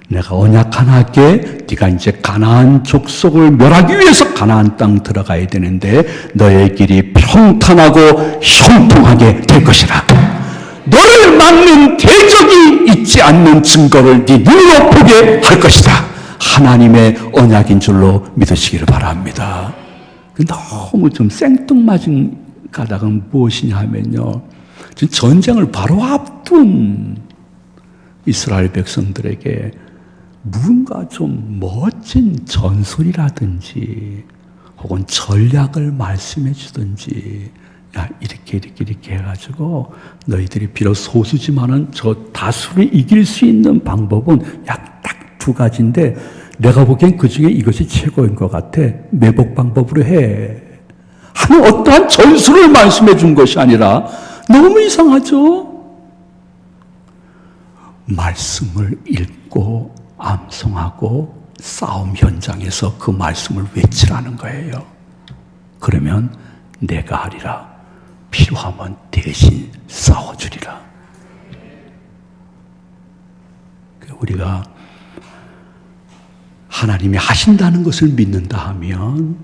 내가 언약 하나 할게. 네가 이제 가나안 족속을 멸하기 위해서 가나안 땅 들어가야 되는데 너의 길이 평탄하고 형통하게 될 것이라. 너를 막는 대적이 있지 않는 증거를 네 눈으로 보게 할 것이다. 하나님의 언약인 줄로 믿으시기를 바랍니다. 너무 좀 생뚱맞은 가닥은 무엇이냐 하면요, 전쟁을 바로 앞둔 이스라엘 백성들에게 뭔가 좀 멋진 전술이라든지 혹은 전략을 말씀해 주든지, 야, 이렇게 해가지고 너희들이 비록 소수지만은 저 다수를 이길 수 있는 방법은 약 딱 두 가지인데 내가 보기엔 그 중에 이것이 최고인 것 같아. 매복 방법으로 해. 하는 어떠한 전술을 말씀해 준 것이 아니라 너무 이상하죠? 말씀을 읽고 암송하고 싸움 현장에서 그 말씀을 외치라는 거예요. 그러면 내가 하리라. 필요하면 대신 싸워주리라. 우리가 하나님이 하신다는 것을 믿는다 하면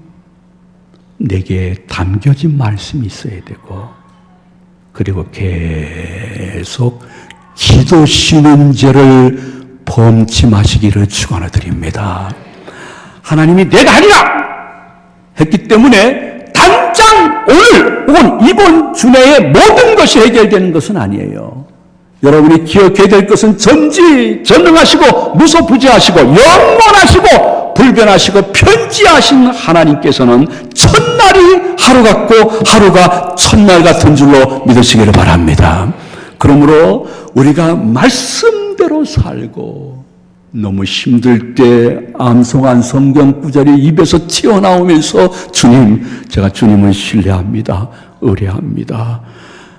내게 담겨진 말씀이 있어야 되고, 그리고 계속 기도 쉬는 죄를 범치 마시기를 축원드립니다. 하나님이 내가 하리라 했기 때문에 당장 오늘 혹은 이번 주 내에 모든 것이 해결되는 것은 아니에요. 여러분이 기억해야 될 것은 전지전능하시고 무소부지하시고 영원하시고 불변하시고 편지하신 하나님께서는 첫날이 하루 같고 하루가 첫날 같은 줄로 믿으시기를 바랍니다. 그러므로 우리가 말씀대로 살고 너무 힘들 때 암송한 성경 구절이 입에서 튀어나오면서 주님, 제가 주님을 신뢰합니다. 의뢰합니다.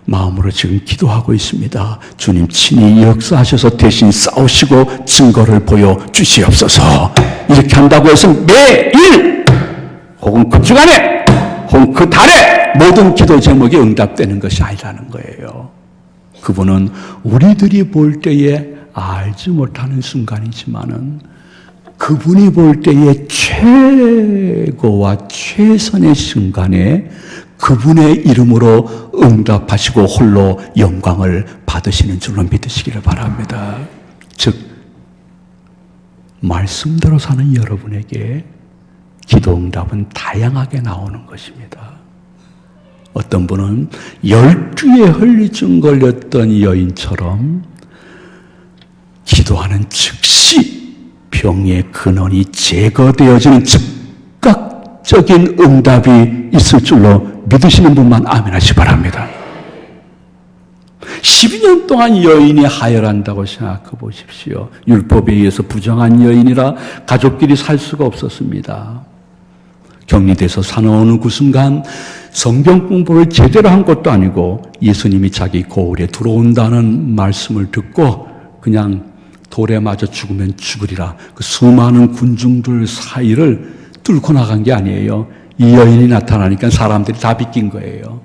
마음으로 지금 기도하고 있습니다. 주님 친히 역사하셔서 대신 싸우시고 증거를 보여주시옵소서. 이렇게 한다고 해서 매일 혹은 그 주간에 혹은 그 달에 모든 기도 제목이 응답되는 것이 아니라는 거예요. 그분은 우리들이 볼 때에 알지 못하는 순간이지만은 그분이 볼 때에 최고와 최선의 순간에 그분의 이름으로 응답하시고 홀로 영광을 받으시는 줄로 믿으시기를 바랍니다. 즉 말씀대로 사는 여러분에게 기도 응답은 다양하게 나오는 것입니다. 어떤 분은 12에 헐리증 걸렸던 여인처럼 기도하는 즉시 병의 근원이 제거되어지는 즉각적인 응답이 있을 줄로 믿으시는 분만 아멘 하시기 바랍니다. 12년 동안 여인이 하혈한다고 생각해 보십시오. 율법에 의해서 부정한 여인이라 가족끼리 살 수가 없었습니다. 격리돼서 사는 그 순간 성경 공부를 제대로 한 것도 아니고 예수님이 자기 거울에 들어온다는 말씀을 듣고 그냥 돌에 맞아 죽으면 죽으리라 그 수많은 군중들 사이를 뚫고 나간 게 아니에요. 이 여인이 나타나니까 사람들이 다 비낀 거예요.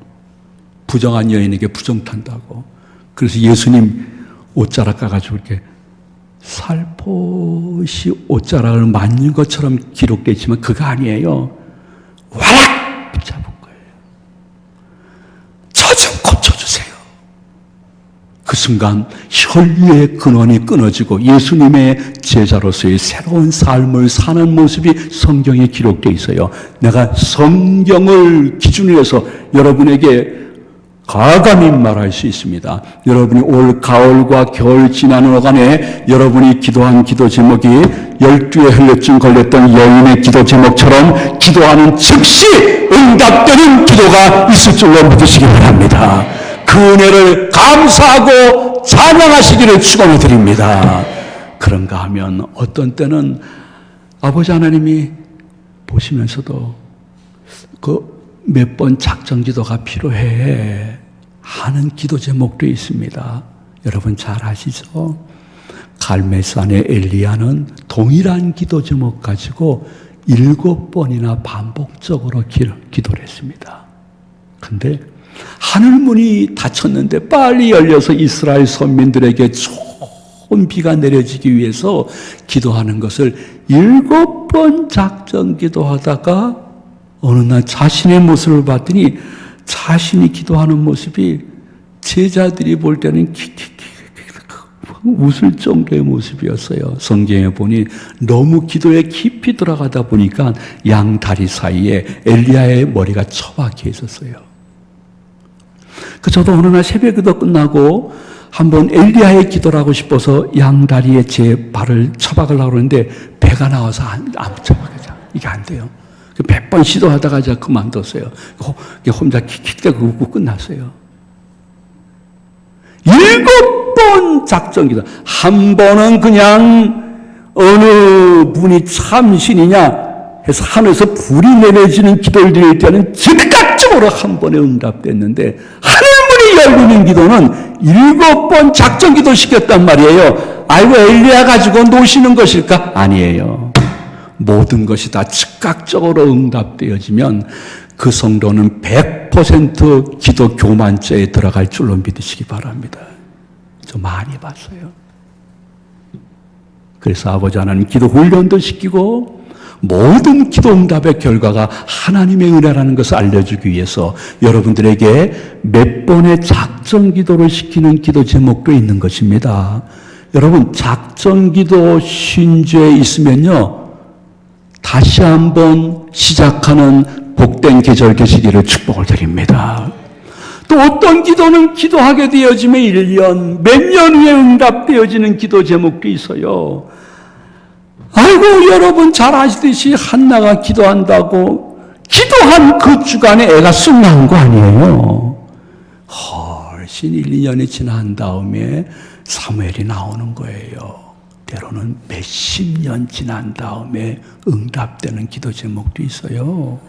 부정한 여인에게 부정탄다고. 그래서 예수님 옷자락 가가지고 이렇게 살포시 옷자락을 만진 것처럼 기록되지만 그거 아니에요. 와락 붙잡은 거예요. 저 좀 고쳐주세요. 그 순간 혈류의 근원이 끊어지고 예수님의 제자로서의 새로운 삶을 사는 모습이 성경에 기록되어 있어요. 내가 성경을 기준으로 해서 여러분에게 과감히 말할 수 있습니다. 여러분이 올 가을과 겨울 지나는 어간에 여러분이 기도한 기도 제목이 12에 혈류증 걸렸던 여인의 기도 제목처럼 기도하는 즉시 응답되는 기도가 있을 줄로 믿으시기 바랍니다. 그 은혜를 감사하고 찬양하시기를 축원해 드립니다. 그런가 하면 어떤 때는 아버지 하나님이 보시면서도 그 몇 번 작정 기도가 필요해 하는 기도 제목도 있습니다. 여러분 잘 아시죠? 갈멜산의 엘리야는 동일한 기도 제목 가지고 7번이나 반복적으로 기도를 했습니다. 근데 하늘문이 닫혔는데 빨리 열려서 이스라엘 선민들에게 좋은 비가 내려지기 위해서 기도하는 것을 7번 작정 기도하다가 어느 날 자신의 모습을 봤더니 자신이 기도하는 모습이 제자들이 볼 때는 웃을 정도의 모습이었어요. 성경에 보니 너무 기도에 깊이 들어가다 보니까 양 다리 사이에 엘리야의 머리가 처박혀 있었어요. 저도 어느 날 새벽 기도 끝나고 한번 엘리야의 기도를 하고 싶어서 양 다리에 제 발을 처박으려고 그러는데 배가 나와서 안 처박아져. 이게 안 돼요. 100번 시도하다가 제가 그만뒀어요. 혼자 킥킥대고 웃고 끝났어요. 7번 작정기도. 한 번은 그냥 어느 분이 참신이냐 해서 하늘에서 불이 내려지는 기도를 드릴 때는 즉각적으로 한 번에 응답됐는데 하늘문이 열리는 기도는 7번 작정기도 시켰단 말이에요. 아이고 엘리야 가지고 노시는 것일까? 아니에요. 모든 것이 다 즉각적으로 응답되어지면 그 성도는 100% 기도 교만죄에 들어갈 줄로 믿으시기 바랍니다. 저 많이 봤어요. 그래서 아버지 하나님 기도 훈련도 시키고 모든 기도 응답의 결과가 하나님의 은혜라는 것을 알려주기 위해서 여러분들에게 몇 번의 작정 기도를 시키는 기도 제목도 있는 것입니다. 여러분, 작정기도 신주에 있으면요, 다시 한번 시작하는 복된 계절 되시기를 축복을 드립니다. 또 어떤 기도는 기도하게 되어지면 1년, 몇 년 후에 응답되어지는 기도 제목도 있어요. 아이고, 여러분 잘 아시듯이 한나가 기도한다고 기도한 그 주간에 애가 쑥 나온 거 아니에요. 훨씬 1, 2년이 지난 다음에 사무엘이 나오는 거예요. 때로는 몇십 년 지난 다음에 응답되는 기도 제목도 있어요.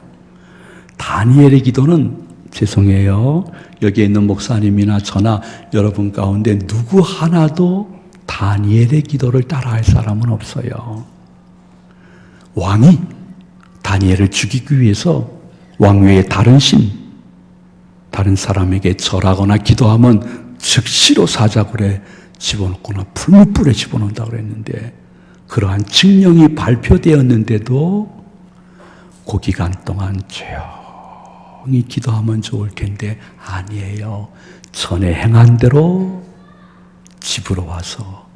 다니엘의 기도는 죄송해요. 여기에 있는 목사님이나 저나 여러분 가운데 누구 하나도 다니엘의 기도를 따라할 사람은 없어요. 왕이 다니엘을 죽이기 위해서 왕위의 다른 사람에게 절하거나 기도하면 즉시로 사자굴에 집어넣거나 풀무불에 집어넣는다고 그랬는데, 그러한 칙령이 발표되었는데도 그 기간 동안 조용히 기도하면 좋을 텐데 아니에요. 전에 행한 대로 집으로 와서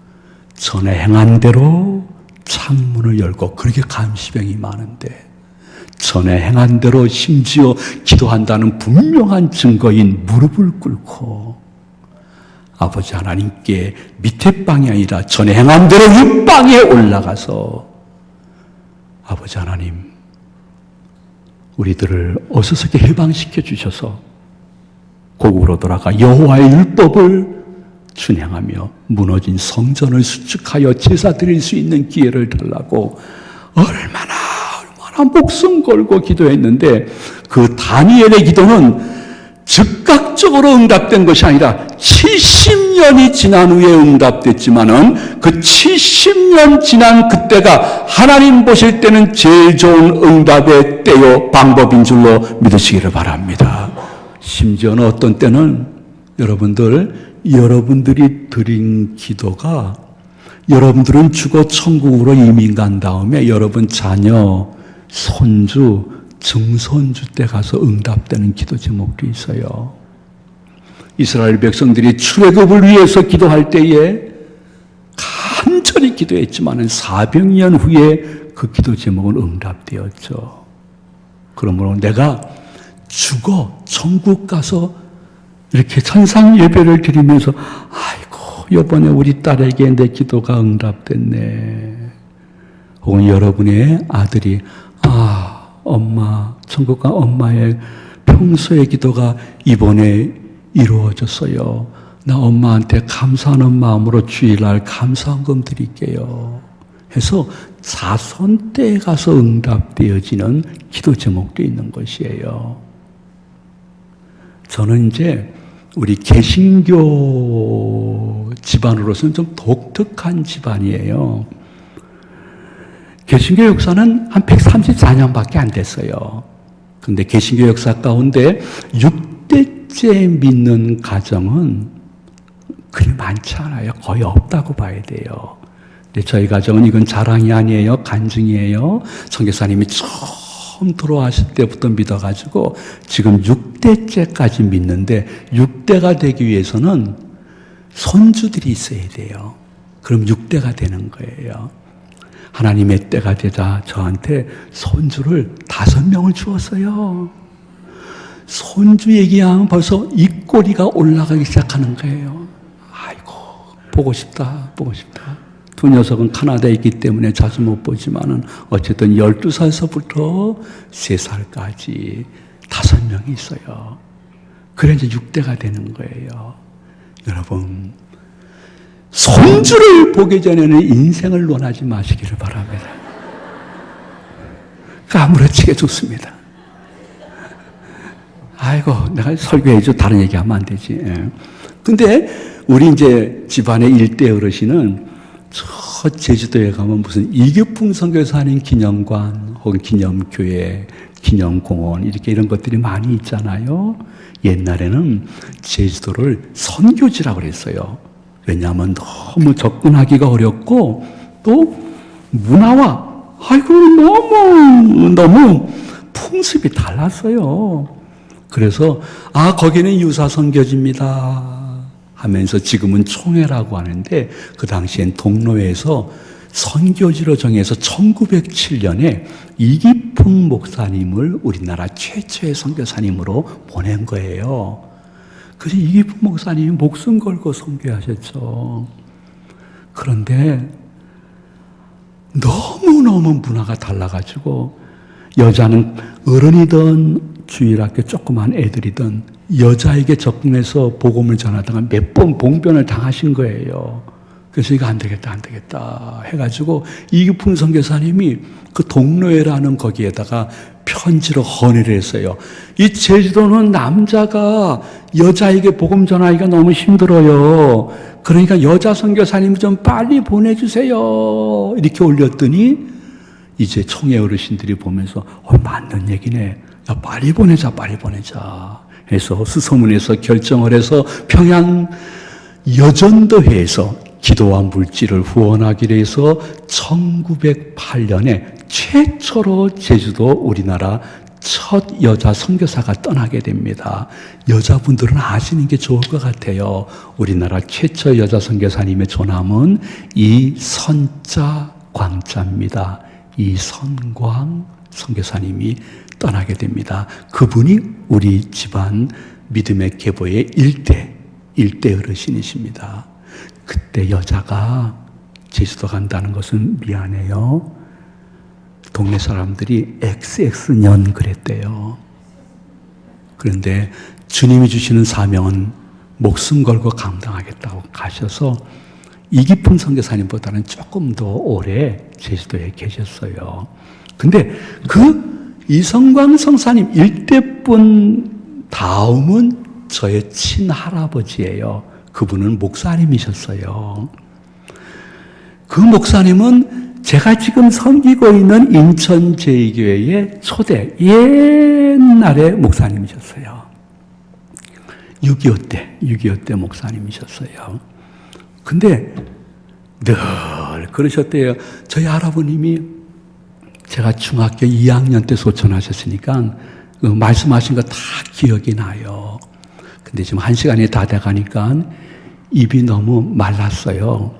전에 행한 대로 창문을 열고, 그렇게 감시병이 많은데 전에 행한 대로 심지어 기도한다는 분명한 증거인 무릎을 꿇고 아버지 하나님께 밑에 방이 아니라 전에 행한 대로 윗방에 올라가서 아버지 하나님, 우리들을 어수선하게 해방시켜 주셔서 고국으로 돌아가 여호와의 율법을 준행하며 무너진 성전을 수축하여 제사 드릴 수 있는 기회를 달라고 얼마나 목숨 걸고 기도했는데, 그 다니엘의 기도는 즉각적으로 응답된 것이 아니라 70년이 지난 후에 응답됐지만은 그 70년 지난 그때가 하나님 보실 때는 제일 좋은 응답의 때요 방법인 줄로 믿으시기를 바랍니다. 심지어는 어떤 때는 여러분들이 드린 기도가, 여러분들은 죽어 천국으로 이민 간 다음에 여러분 자녀, 손주, 증손주 때 가서 응답되는 기도 제목도 있어요. 이스라엘 백성들이 출애굽을 위해서 기도할 때에 간절히 기도했지만 400년 후에 그 기도 제목은 응답되었죠. 그러므로 내가 죽어 천국 가서 이렇게 천상 예배를 드리면서 아이고, 이번에 우리 딸에게 내 기도가 응답됐네. 혹은 여러분의 아들이 엄마, 천국과 엄마의 평소의 기도가 이번에 이루어졌어요. 나 엄마한테 감사하는 마음으로 주일날 감사헌금 드릴게요. 해서 자손 때에 가서 응답되어지는 기도 제목도 있는 것이에요. 저는 이제 우리 개신교 집안으로서는 좀 독특한 집안이에요. 개신교 역사는 한 134년밖에 안 됐어요. 그런데 개신교 역사 가운데 6대째 믿는 가정은 그리 많지 않아요. 거의 없다고 봐야 돼요. 근데 저희 가정은 이건 자랑이 아니에요. 간증이에요. 선교사님이 처음 돌아가실 때부터 믿어가지고 지금 6대째까지 믿는데, 6대가 되기 위해서는 손주들이 있어야 돼요. 그럼 6대가 되는 거예요. 하나님의 때가 되자 저한테 손주를 5명을 주었어요. 손주 얘기하면 벌써 입꼬리가 올라가기 시작하는 거예요. 아이고, 보고 싶다. 두 녀석은 카나다에 있기 때문에 자주 못 보지만은 어쨌든 12살서부터 3살까지 5명이 있어요. 그래 이제 6대가 되는 거예요. 여러분, 손주를 보기 전에는 인생을 논하지 마시기를 바랍니다. 아무렇지게 좋습니다. 아이고, 내가 설교해줘. 다른 얘기하면 안 되지. 근데 우리 이제 집안의 일대 어르신은 저 제주도에 가면 무슨 이규풍 선교사 하는 기념관 혹은 기념교회, 기념공원 이렇게 이런 것들이 많이 있잖아요. 옛날에는 제주도를 선교지라고 그랬어요. 왜냐하면 너무 접근하기가 어렵고 또 문화와 너무 풍습이 달랐어요. 그래서 거기는 유사 선교지입니다 하면서 지금은 총회라고 하는데 그 당시엔 동로에서 선교지로 정해서 1907년에 이기풍 목사님을 우리나라 최초의 선교사님으로 보낸 거예요. 그래서 이기풍 목사님이 목숨 걸고 선교하셨죠. 그런데 너무너무 문화가 달라가지고 여자는 어른이든 주일학교 조그만 애들이든 여자에게 접근해서 복음을 전하다가 몇 번 봉변을 당하신 거예요. 그래서 이거 안 되겠다 해가지고 이기풍 선교사님이 그 동로회라는 거기에다가 편지로 헌의를 했어요. 이 제주도는 남자가 여자에게 복음 전하기가 너무 힘들어요. 그러니까 여자 선교사님 좀 빨리 보내주세요. 이렇게 올렸더니 이제 총회 어르신들이 보면서 맞는 얘기네. 야, 빨리 보내자. 해서 수소문에서 결정을 해서 평양 여전도회에서 기도와 물질을 후원하기로 해서 1908년에 최초로 제주도 우리나라 첫 여자 선교사가 떠나게 됩니다. 여자분들은 아시는 게 좋을 것 같아요. 우리나라 최초 여자 선교사님의 조남은 이선자 광자입니다. 이선광 선교사님이 떠나게 됩니다. 그분이 우리 집안 믿음의 계보의 일대 어르신이십니다. 그때 여자가 제주도 간다는 것은 미안해요. 동네 사람들이 XX년 그랬대요. 그런데 주님이 주시는 사명은 목숨 걸고 감당하겠다고 가셔서 이기풍 선교사님보다는 조금 더 오래 제주도에 계셨어요. 근데 그 이성광 성사님 일대분 다음은 저의 친할아버지예요. 그분은 목사님이셨어요. 그 목사님은 제가 지금 섬기고 있는 인천 제2교회의 초대 옛날의 목사님이셨어요. 6.25 때 목사님이셨어요. 근데 늘 그러셨대요. 저희 할아버님이 제가 중학교 2학년 때 소천하셨으니까 그 말씀하신 거 다 기억이 나요. 근데 지금 1시간이 다 돼가니까 입이 너무 말랐어요.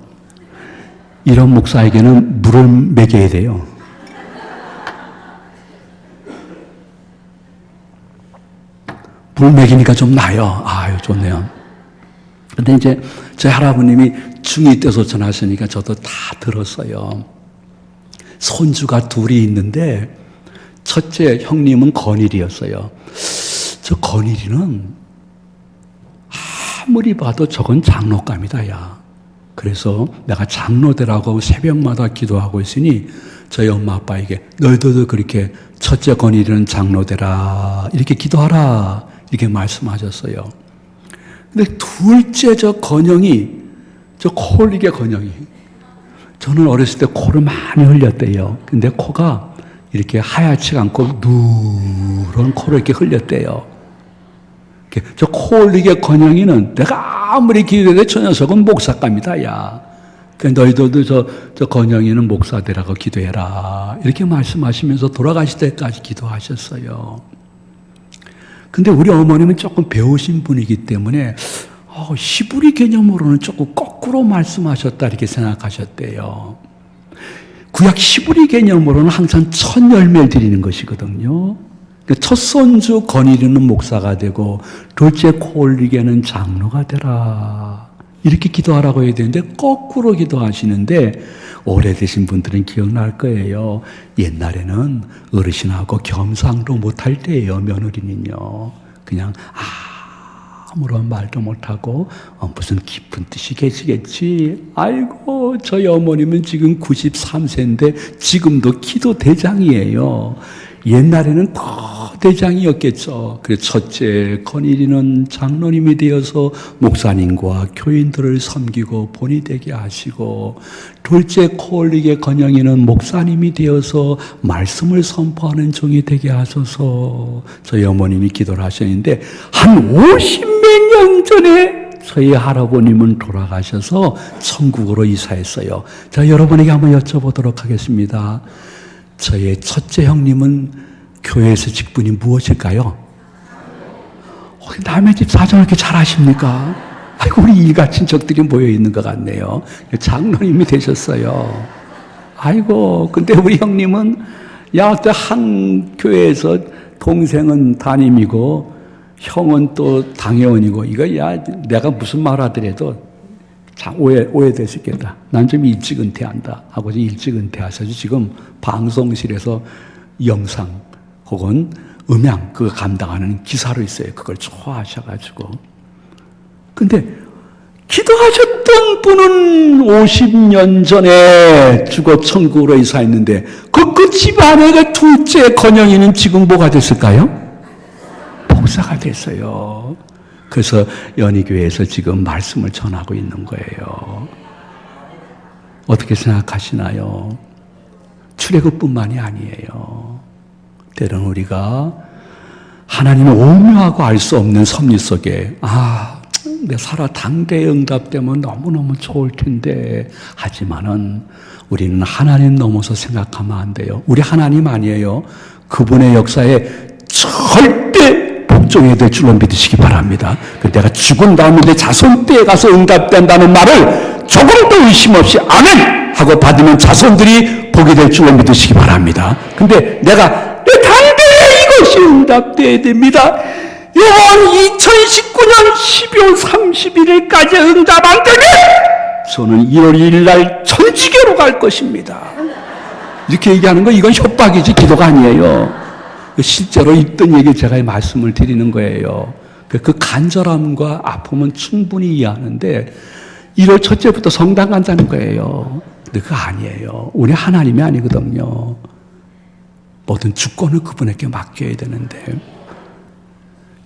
이런 목사에게는 물을 먹여야 돼요. 물 먹이니까 좀 나요. 아유, 좋네요. 근데 이제 저희 할아버님이 중2 때 소천하시니까 저도 다 들었어요. 손주가 둘이 있는데 첫째 형님은 건일이었어요. 저 건일이는 아무리 봐도 저건 장로감이다, 야. 그래서 내가 장로되라고 새벽마다 기도하고 있으니 저희 엄마 아빠에게 너희들도 그렇게 첫째 건일이는 장로되라 이렇게 기도하라 이렇게 말씀하셨어요. 근데 둘째 저 건영이 저 코 흘리게 건영이 저는 어렸을 때 코를 많이 흘렸대요. 근데 코가 이렇게 하얗지가 않고 누런 코를 이렇게 흘렸대요. 저 코 흘리게 건영이는 내가 아무리 기도해도 저 녀석은 목사감이다, 야. 너희들도 저 건영이는 목사 되라고 기도해라. 이렇게 말씀하시면서 돌아가실 때까지 기도하셨어요. 근데 우리 어머님은 조금 배우신 분이기 때문에 히브리 개념으로는 조금 거꾸로 말씀하셨다 이렇게 생각하셨대요. 구약 히브리 개념으로는 항상 첫 열매를 드리는 것이거든요. 첫 손주 건일이는 목사가 되고 둘째 코 올리게는 장로가 되라 이렇게 기도하라고 해야 되는데 거꾸로 기도하시는데 오래되신 분들은 기억날 거예요. 옛날에는 어르신하고 겸상도 못할 때예요. 며느리는요. 그냥 아무런 말도 못하고 무슨 깊은 뜻이 계시겠지. 아이고 저희 어머님은 지금 93세인데 지금도 기도 대장이에요. 옛날에는 더 대장이었겠죠. 그래서 첫째 건일이는 장로님이 되어서 목사님과 교인들을 섬기고 본이 되게 하시고 둘째 코올리게 건영이는 목사님이 되어서 말씀을 선포하는 종이 되게 하소서. 저희 어머님이 기도를 하셨는데 한 50몇 년 전에 저희 할아버님은 돌아가셔서 천국으로 이사했어요. 자, 여러분에게 한번 여쭤보도록 하겠습니다. 저의 첫째 형님은 교회에서 직분이 무엇일까요? 남의 집 사정을 이렇게 잘 하십니까? 우리 일가 친척들이 모여 있는 것 같네요. 장로님이 되셨어요. 아이고, 근데 우리 형님은 또 한 교회에서 동생은 담임이고 형은 또 당회원이고, 이거 내가 무슨 말 하더라도 참 오해될 수 있겠다. 난 좀 일찍 은퇴한다 하고 일찍 은퇴하셔서 지금 방송실에서 영상 혹은 음향 그거 감당하는 기사로 있어요. 그걸 좋아하셔가지고. 근데 기도하셨던 분은 50년 전에 죽어 천국으로 이사했는데 그 집안의 그 둘째 건영이는 지금 뭐가 됐을까요? 목사가 됐어요. 그래서 연희교회에서 지금 말씀을 전하고 있는 거예요. 어떻게 생각하시나요? 출애굽뿐만이 아니에요. 때로는 우리가 하나님의 오묘하고 알 수 없는 섭리 속에 내 살아 당대의 응답되면 너무너무 좋을 텐데, 하지만은 우리는 하나님 넘어서 생각하면 안 돼요. 우리 하나님 아니에요. 그분의 역사에 절대 복종해야 될 줄로 믿으시기 바랍니다. 내가 죽은 다음에 내 자손 때에 가서 응답된다는 말을 조금도 의심 없이 아멘! 하고 받으면 자손들이 복이 될 줄로 믿으시기 바랍니다. 근데 내가 내 당대에 이것이 응답돼야 됩니다. 요번 2019년 12월 31일까지 응답 안 되면 저는 1월 1일 날 천주교로 갈 것입니다. 이렇게 얘기하는 거 이건 협박이지 기도가 아니에요. 실제로 있던 얘기 제가 말씀을 드리는 거예요. 그 간절함과 아픔은 충분히 이해하는데 1월 첫째부터 성당 간다는 거예요. 근데 그거 아니에요. 우리 하나님이 아니거든요. 모든 주권을 그분에게 맡겨야 되는데,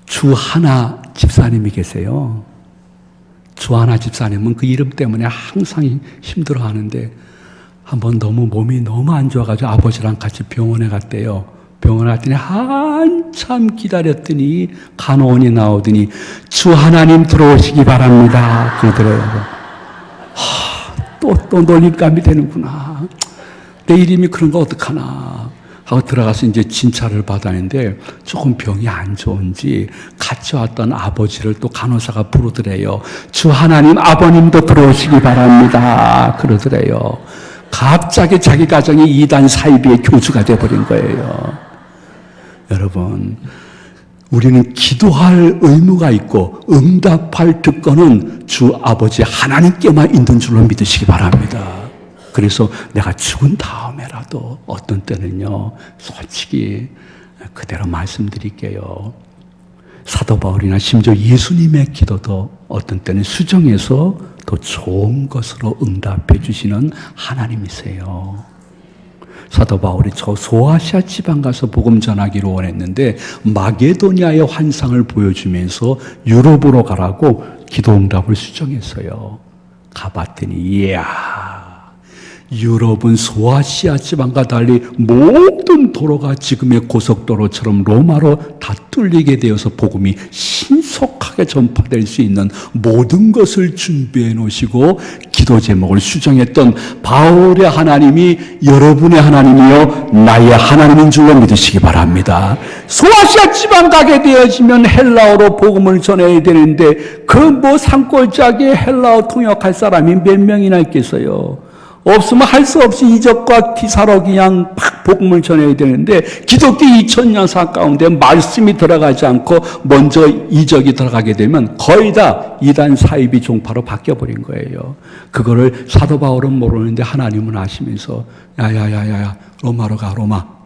주하나 집사님이 계세요. 주하나 집사님은 그 이름 때문에 항상 힘들어하는데 한번 몸이 너무 안 좋아가지고 아버지랑 같이 병원에 갔대요. 병원에 갔더니 한참 기다렸더니 간호원이 나오더니 주 하나님 들어오시기 바랍니다 그러더라고요. 또 놀림감이 되는구나. 내 이름이 그런 거 어떡하나 하고 들어가서 이제 진찰을 받았는데 조금 병이 안 좋은지 같이 왔던 아버지를 또 간호사가 부르더래요. 주 하나님 아버님도 들어오시기 바랍니다 그러더래요. 갑자기 자기 가정이 이단 사이비의 교주가 돼버린 거예요. 여러분, 우리는 기도할 의무가 있고 응답할 특권은 주 아버지 하나님께만 있는 줄로 믿으시기 바랍니다. 그래서 내가 죽은 다음에라도 어떤 때는요, 솔직히 그대로 말씀드릴게요. 사도 바울이나 심지어 예수님의 기도도 어떤 때는 수정해서 더 좋은 것으로 응답해 주시는 하나님이세요. 사도 바울이 저 소아시아 지방 가서 복음 전하기로 원했는데 마게도니아의 환상을 보여주면서 유럽으로 가라고 기도 응답을 수정했어요. 가봤더니 이야, 유럽은 소아시아 지방과 달리 모든 도로가 지금의 고속도로처럼 로마로 다 뚫리게 되어서 복음이 신속하게 전파될 수 있는 모든 것을 준비해 놓으시고 기도 제목을 수정했던 바울의 하나님이 여러분의 하나님이요 나의 하나님인 줄로 믿으시기 바랍니다. 소아시아 지방 가게 되어지면 헬라어로 복음을 전해야 되는데 그 산골짜기에 헬라어 통역할 사람이 몇 명이나 있겠어요. 없으면 할 수 없이 이적과 기사로 그냥 팍 복음을 전해야 되는데 기독교 2000년사 가운데 말씀이 들어가지 않고 먼저 이적이 들어가게 되면 거의 다 이단 사이비 종파로 바뀌어버린 거예요. 그거를 사도 바울은 모르는데 하나님은 아시면서 야야야야 로마로 가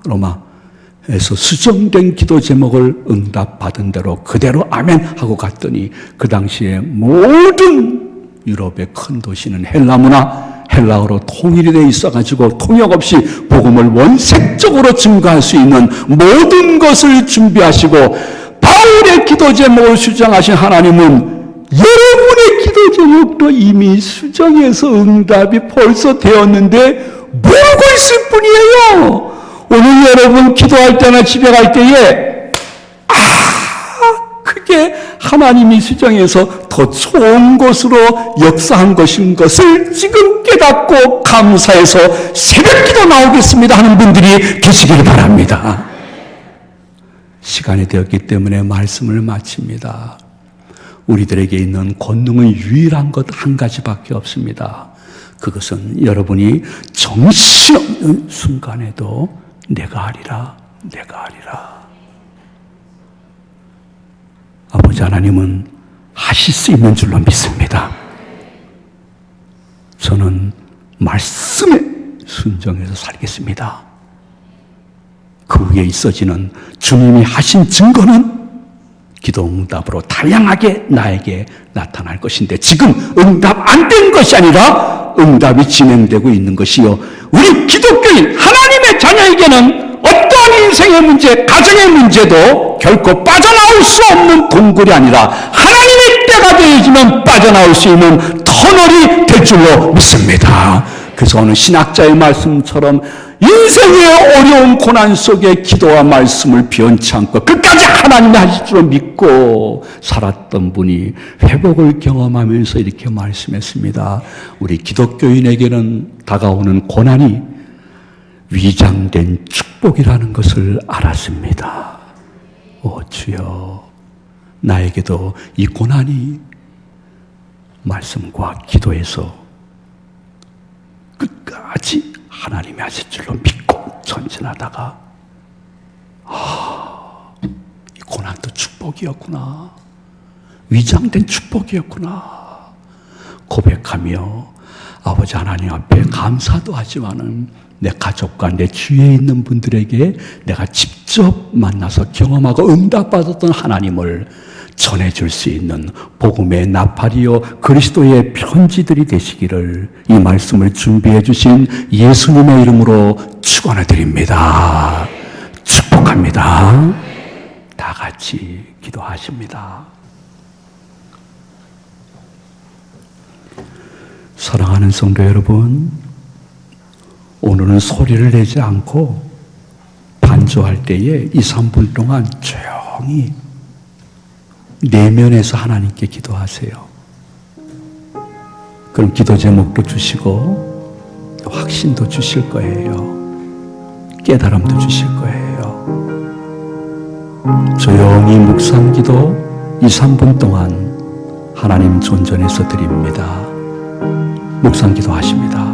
로마에서 수정된 기도 제목을 응답받은 대로 그대로 아멘 하고 갔더니 그 당시에 모든 유럽의 큰 도시는 헬라 문화 헬라어로 통일이 되어 있어가지고 통역 없이 복음을 원색적으로 증거할 수 있는 모든 것을 준비하시고 바울의 기도 제목을 수정하신 하나님은 여러분의 기도 제목도 이미 수정해서 응답이 벌써 되었는데 모르고 있을 뿐이에요. 오늘 여러분 기도할 때나 집에 갈 때에 그게 하나님이 수정해서 더 좋은 것으로 역사한 것인 것을 지금 깨닫고 감사해서 새벽기도 나오겠습니다 하는 분들이 계시길 바랍니다. 시간이 되었기 때문에 말씀을 마칩니다. 우리들에게 있는 권능은 유일한 것 한 가지밖에 없습니다. 그것은 여러분이 정신없는 순간에도 내가 하리라, 내가 하리라. 아버지 하나님은 하실 수 있는 줄로 믿습니다. 저는 말씀에 순종해서 살겠습니다. 그 후에 있어지는 주님이 하신 증거는 기도 응답으로 다양하게 나에게 나타날 것인데, 지금 응답 안 된 것이 아니라 응답이 진행되고 있는 것이요, 우리 기독교인 하나님의 자녀에게는 어떠한 인생의 문제, 가정의 문제도 결코 빠져나올 수 없는 동굴이 아니라 하나님의 때가 되어지면 빠져나올 수 있는 터널이 될 줄로 믿습니다. 그래서 오늘 신학자의 말씀처럼 인생의 어려운 고난 속에 기도와 말씀을 변치 않고 끝까지 하나님이 하실 줄 믿고 살았던 분이 회복을 경험하면서 이렇게 말씀했습니다. 우리 기독교인에게는 다가오는 고난이 위장된 축복이라는 것을 알았습니다. 오 주여, 나에게도 이 고난이 말씀과 기도에서 끝까지 하나님이 하실 줄로 믿고 전진하다가 이 고난도 축복이었구나, 위장된 축복이었구나 고백하며 아버지 하나님 앞에 감사도 하지만은 내 가족과 내 주위에 있는 분들에게 내가 직접 만나서 경험하고 응답받았던 하나님을 전해줄 수 있는 복음의 나팔이요 그리스도의 편지들이 되시기를 이 말씀을 준비해 주신 예수님의 이름으로 축원해 드립니다. 축복합니다. 다 같이 기도하십니다. 사랑하는 성도 여러분, 오늘은 소리를 내지 않고 반주할 때에 2-3분 동안 조용히 내면에서 하나님께 기도하세요. 그럼 기도 제목도 주시고 확신도 주실 거예요. 깨달음도 주실 거예요. 조용히 묵상기도 2-3분 동안 하나님 존전해서 드립니다. 묵상기도 하십니다.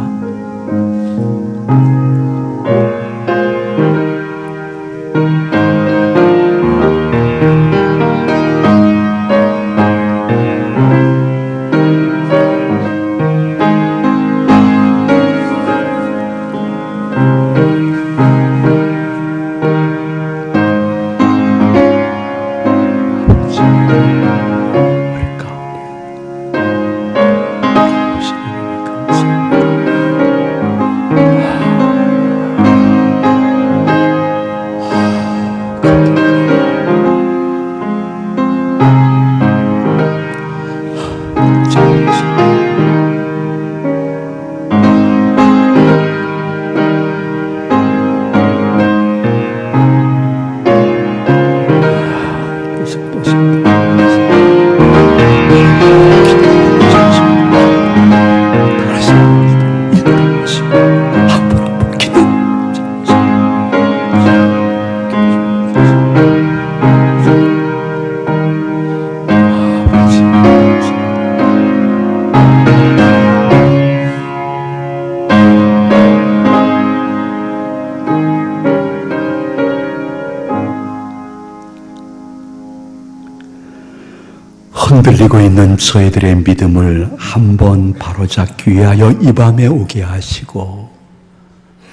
흔들리고 있는 저희들의 믿음을 한번 바로잡기 위하여 이 밤에 오게 하시고,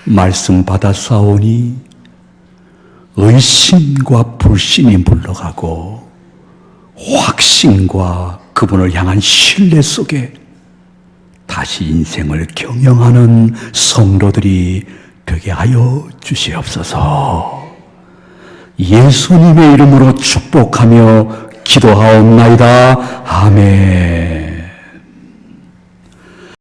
말씀 받아 싸우니 의심과 불신이 물러가고 확신과 그분을 향한 신뢰 속에 다시 인생을 경영하는 성도들이 되게 하여 주시옵소서. 예수님의 이름으로 축복하며 기도하옵나이다. 아멘.